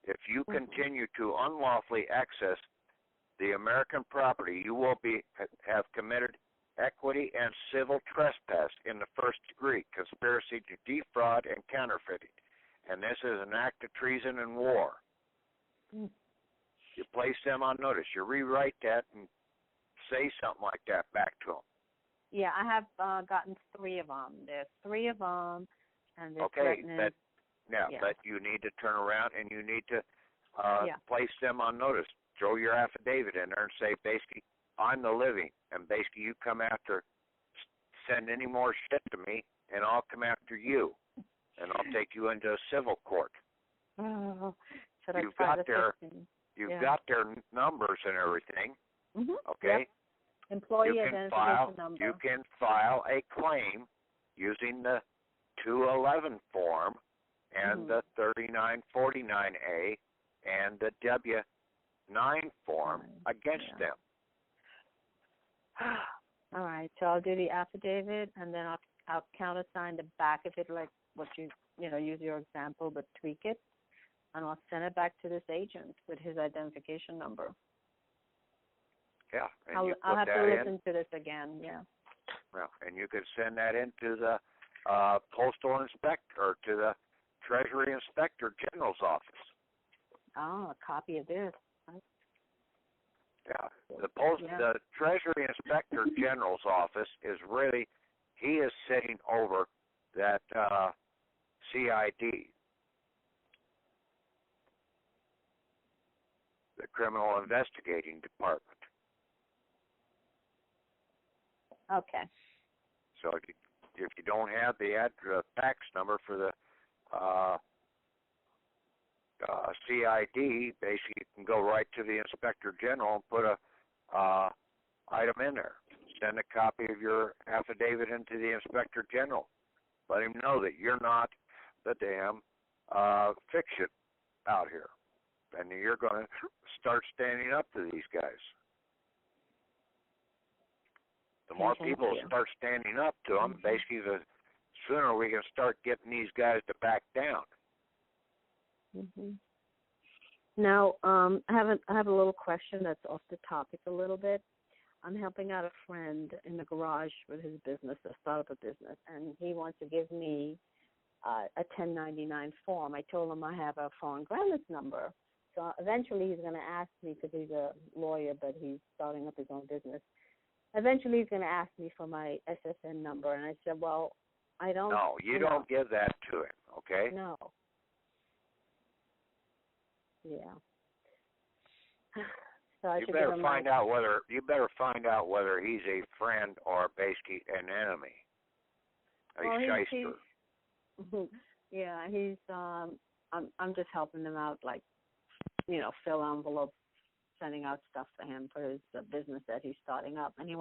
if you continue to unlawfully access the American property, you will have committed equity and civil trespass in the first degree, conspiracy to defraud and counterfeiting. And this is an act of treason and war. You place them on notice. You rewrite that and say something like that back to them. Yeah, I have gotten 3 of them. There's 3 of them, and they're okay, threatening. but you need to turn around and you need to place them on notice. Throw your affidavit in there and say, basically, I'm the living, and basically you come after, send any more shit to me, and I'll come after you, and I'll take you into a civil court. Oh, you've got their numbers and everything. Okay. Yep. Employee identification number. You can file a claim using the 211 form and the 3949A and the W9 form against them. All right, so I'll do the affidavit, and then I'll countersign the back of it, like what you use your example, but tweak it, and I'll send it back to this agent with his identification number. Yeah, and I'll have to listen to this again. Yeah. Well, and you could send that into the postal inspector or to the Treasury Inspector General's office. Oh, a copy of this. Yeah, the Treasury Inspector General's office is really, he is sitting over that CID, the Criminal Investigating Department. Okay. So if you don't have the fax number for the CID, basically you can go right to the Inspector General and put a item in there. Send a copy of your affidavit into the Inspector General. Let him know that you're not the damn fiction out here, and you're going to start standing up to these guys. The more people start standing up to them, basically the sooner we can start getting these guys to back down. Now, I have a little question that's off the topic a little bit. I'm helping out a friend in the garage with his business, a startup of business, and he wants to give me a 1099 form. I told him I have a foreign grandma's number. So eventually he's going to ask me, because he's a lawyer, but he's starting up his own business. Eventually he's going to ask me for my SSN number, and I said, well, I don't. No, you don't give that to him, okay? No. Yeah. So you better find out whether he's a friend or basically an enemy. A shyster. Yeah, he's I'm just helping him out, like, fill envelopes, sending out stuff for him for his business that he's starting up, and he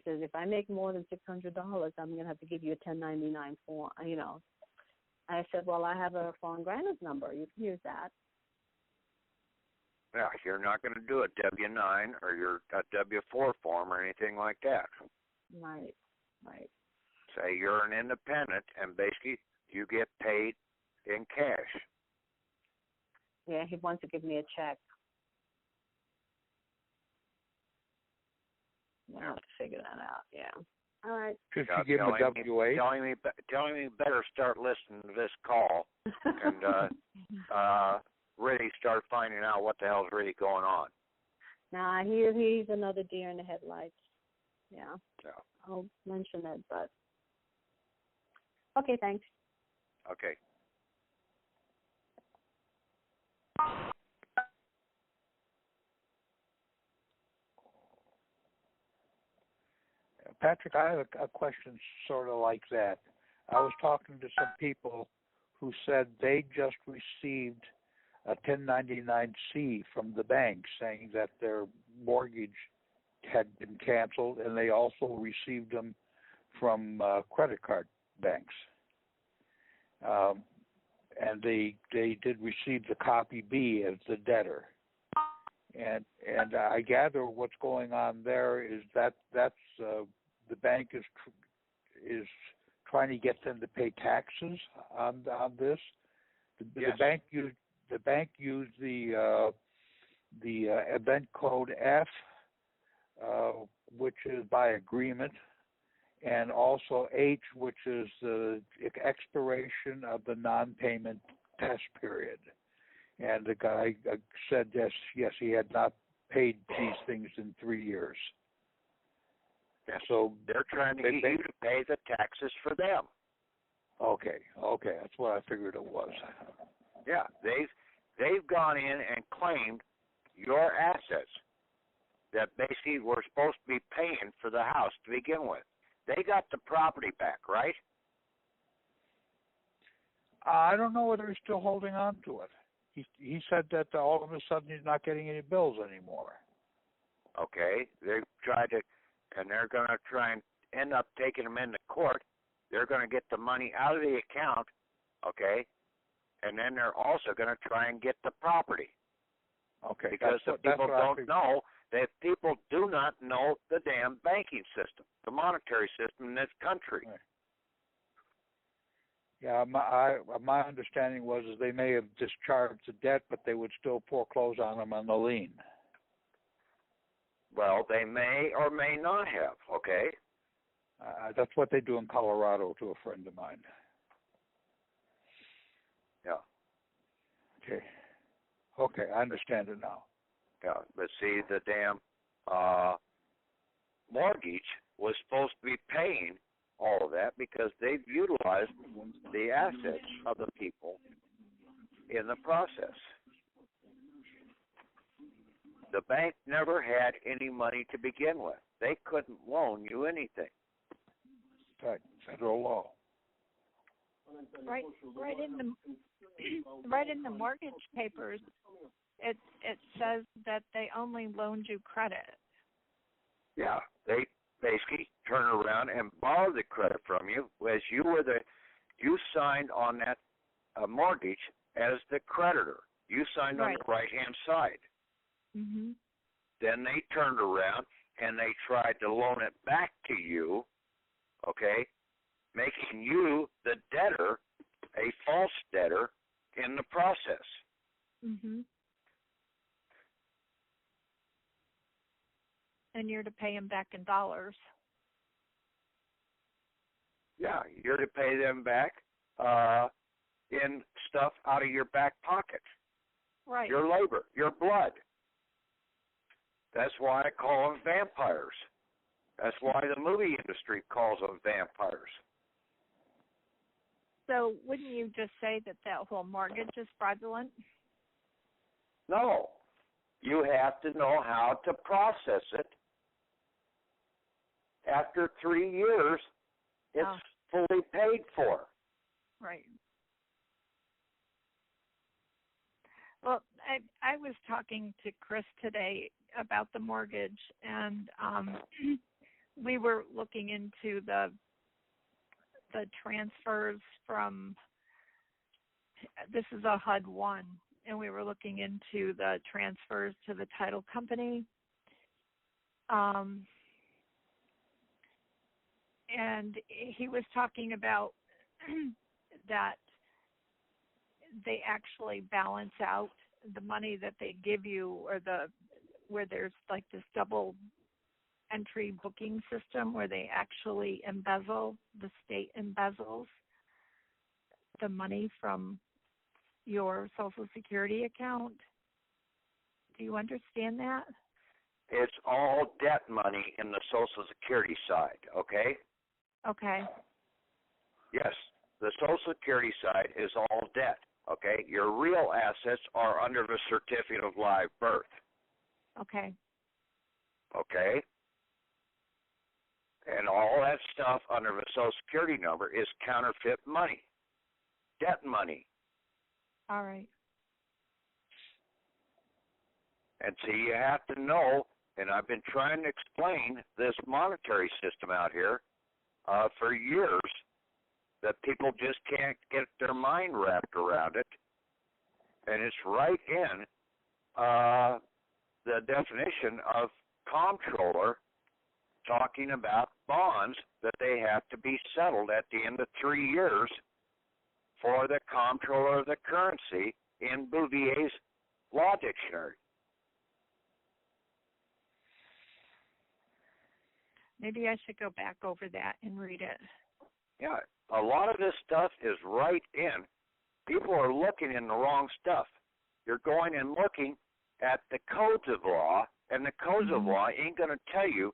says, if I make more than $600, I'm gonna have to give you a 1099 form. I said, well, I have a foreign grantor's number. You can use that. Yeah, you're not going to do a W-9 or a W-4 form or anything like that. Right. Say you're an independent, and basically you get paid in cash. Yeah, he wants to give me a check. I'll have to figure that out. Yeah. All right. Should you give him a W-8? Telling me better start listening to this call and really start finding out what the hell's really going on. Nah, he's another deer in the headlights. Yeah. Yeah. I'll mention it, but okay, thanks. Okay. Patrick, I have a question sort of like that. I was talking to some people who said they just received a 1099-C from the bank saying that their mortgage had been canceled, and they also received them from credit card banks. And they did receive the copy B as the debtor. And I gather what's going on there is that's the bank is trying to get them to pay taxes on this. Yes. The bank used the event code F, which is by agreement, and also H, which is the expiration of the non-payment test period. And the guy said yes, he had not paid these things in 3 years. Yes. So they're trying to get you to pay the taxes for them. Okay, that's what I figured it was. Yeah, they've gone in and claimed your assets that basically were supposed to be paying for the house to begin with. They got the property back, right? I don't know whether he's still holding on to it. He said that all of a sudden he's not getting any bills anymore. Okay, they've tried to, and they're going to try and end up taking them into court. They're going to get the money out of the account, okay, and then they're also going to try and get the property. Okay, because the people don't know that people do not know the damn banking system, the monetary system in this country. Right. Yeah, my understanding was is they may have discharged the debt, but they would still foreclose on them on the lien. Well, they may or may not have, okay? That's what they do in Colorado to a friend of mine. Yeah. Okay, I understand it now. Yeah, but see, the damn mortgage was supposed to be paying all of that because they've utilized the assets of the people in the process. The bank never had any money to begin with. They couldn't loan you anything. Right, federal law. Right in the mortgage papers, it says that they only loaned you credit. Yeah, they basically turn around and borrow the credit from you, as you signed on that mortgage as the creditor. You signed on the right-hand side. Mm-hmm. Then they turned around and they tried to loan it back to you, okay, making you the debtor, a false debtor in the process. Mm-hmm. And you're to pay them back in dollars. Yeah, you're to pay them back in stuff out of your back pocket. Right. Your labor, your blood. That's why I call them vampires. That's why the movie industry calls them vampires. So wouldn't you just say that whole mortgage is fraudulent? No. You have to know how to process it. After 3 years, it's fully paid for. Right. Well, I was talking to Chris today about the mortgage, and we were looking into the transfers from, this is a HUD 1, and we were looking into the transfers to the title company. And he was talking about that they actually balance out the money that they give you, or where there's like this double entry booking system where they actually embezzle, the state embezzles the money from your Social Security account. Do you understand that? It's all debt money in the Social Security side, okay? Okay. Yes, the Social Security side is all debt, okay? Your real assets are under the Certificate of Live Birth. Okay. Okay? And all that stuff under the Social Security number is counterfeit money, debt money. All right. And so you have to know, and I've been trying to explain this monetary system out here for years, that people just can't get their mind wrapped around it. And it's right in the definition of comptroller, talking about bonds that they have to be settled at the end of 3 years for the comptroller of the currency in Bouvier's law dictionary. Maybe I should go back over that and read it. Yeah, a lot of this stuff is right in. People are looking in the wrong stuff. You're going and looking at the codes of law, and the codes of law ain't going to tell you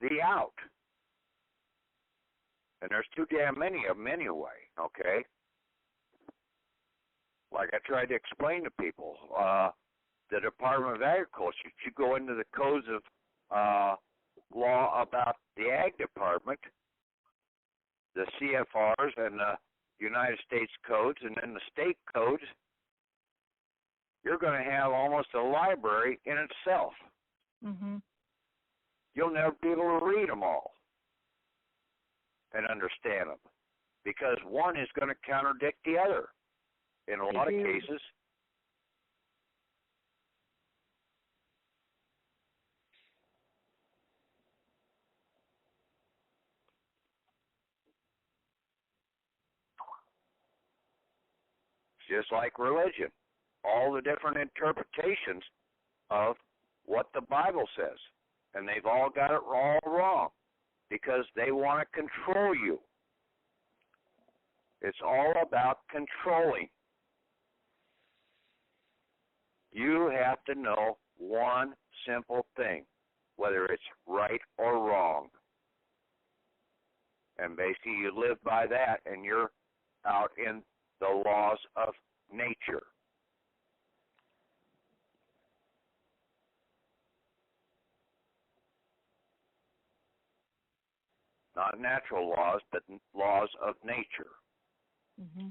the out. And there's too damn many of them anyway, okay? Like I tried to explain to people, the Department of Agriculture, if you go into the codes of law about the Ag Department, the CFRs and the United States codes, and then the state codes, you're going to have almost a library in itself. Mm-hmm. You'll never be able to read them all and understand them, because one is going to contradict the other in a lot of cases. Just like religion, all the different interpretations of what the Bible says, and they've all got it all wrong because they want to control you. It's all about controlling. You have to know one simple thing, whether it's right or wrong. And basically you live by that, and you're out in the laws of nature. Not natural laws, but laws of nature. Mm-hmm.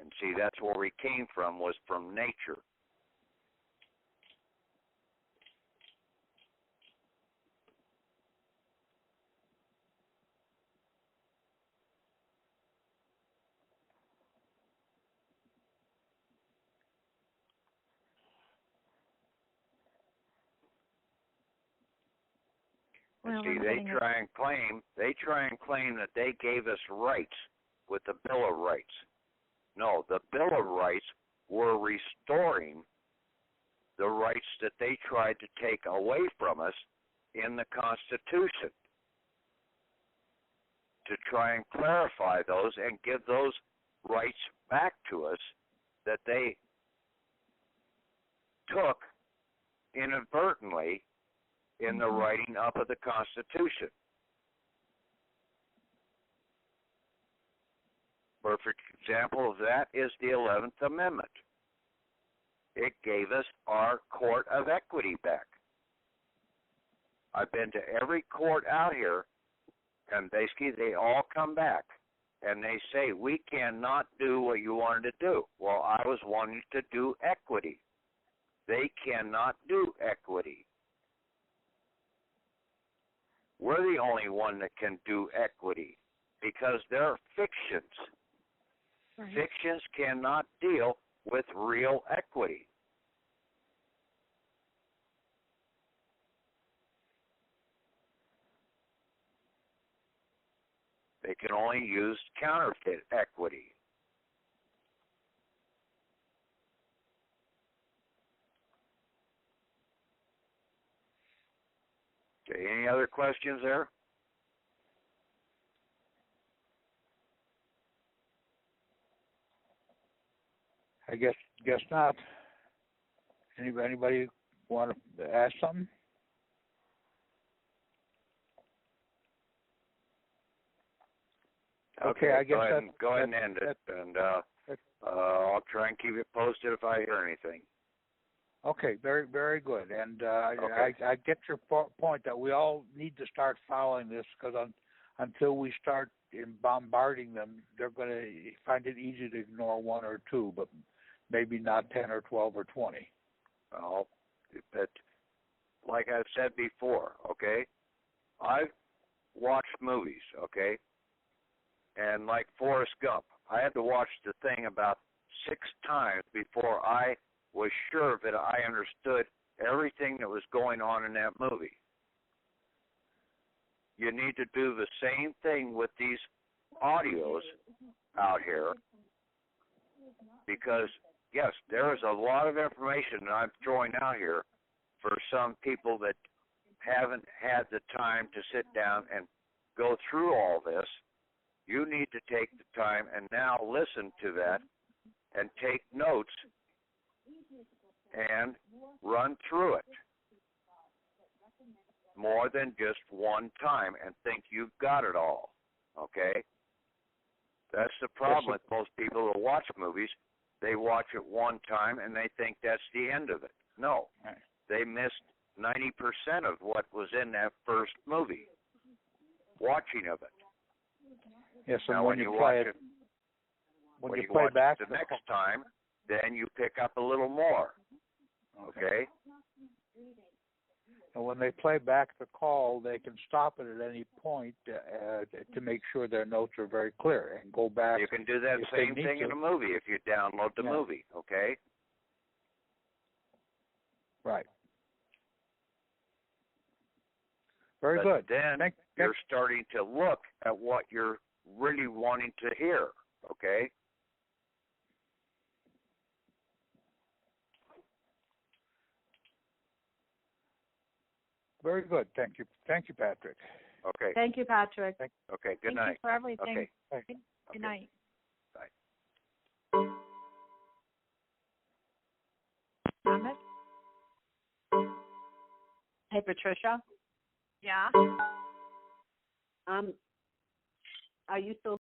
And see, that's where we came from, was from nature. Well, see, they try and claim that they gave us rights with the Bill of Rights. No, the Bill of Rights were restoring the rights that they tried to take away from us in the Constitution, to try and clarify those and give those rights back to us that they took inadvertently in the writing up of the Constitution. Perfect example of that is the 11th Amendment. It gave us our court of equity back. I've been to every court out here, and basically they all come back, and they say, we cannot do what you wanted to do. Well, I was wanting to do equity. They cannot do equity. We're the only one that can do equity, because they're fictions. Right. Fictions cannot deal with real equity. They can only use counterfeit equity. Okay. Any other questions there? I guess not. Anybody want to ask something? Okay, I guess go ahead and end it, and I'll try and keep it posted if I hear anything. Okay, very, very good. And Okay. I get your point that we all need to start following this, because until we start bombarding them, they're going to find it easy to ignore one or two, but maybe not 10 or 12 or 20. Well, but like I've said before, okay, I've watched movies, okay, and like Forrest Gump, I had to watch the thing about 6 times before I was sure that I understood everything that was going on in that movie. You need to do the same thing with these audios out here, because, yes, there is a lot of information that I'm throwing out here for some people that haven't had the time to sit down and go through all this. You need to take the time and now listen to that and take notes and run through it more than just one time and think you've got it all, okay? That's the problem with most people who watch movies. They watch it one time and they think that's the end of it. No, they missed 90% of what was in that first movie, watching of it. Yes, and now, when you play it, it, when you watch play back it the next time, then you pick up a little more, okay? And when they play back the call, they can stop it at any point to make sure their notes are very clear and go back. You can do that same thing in a movie if you download the movie, okay? Right. Very but good. Then you're starting to look at what you're really wanting to hear, okay? Very good. Thank you. Thank you, Patrick. Okay. Thank you, Patrick. Okay, good Thank night. you for everything. Okay. Good night. Bye. Thomas? Hey, Patricia. Yeah? Are you still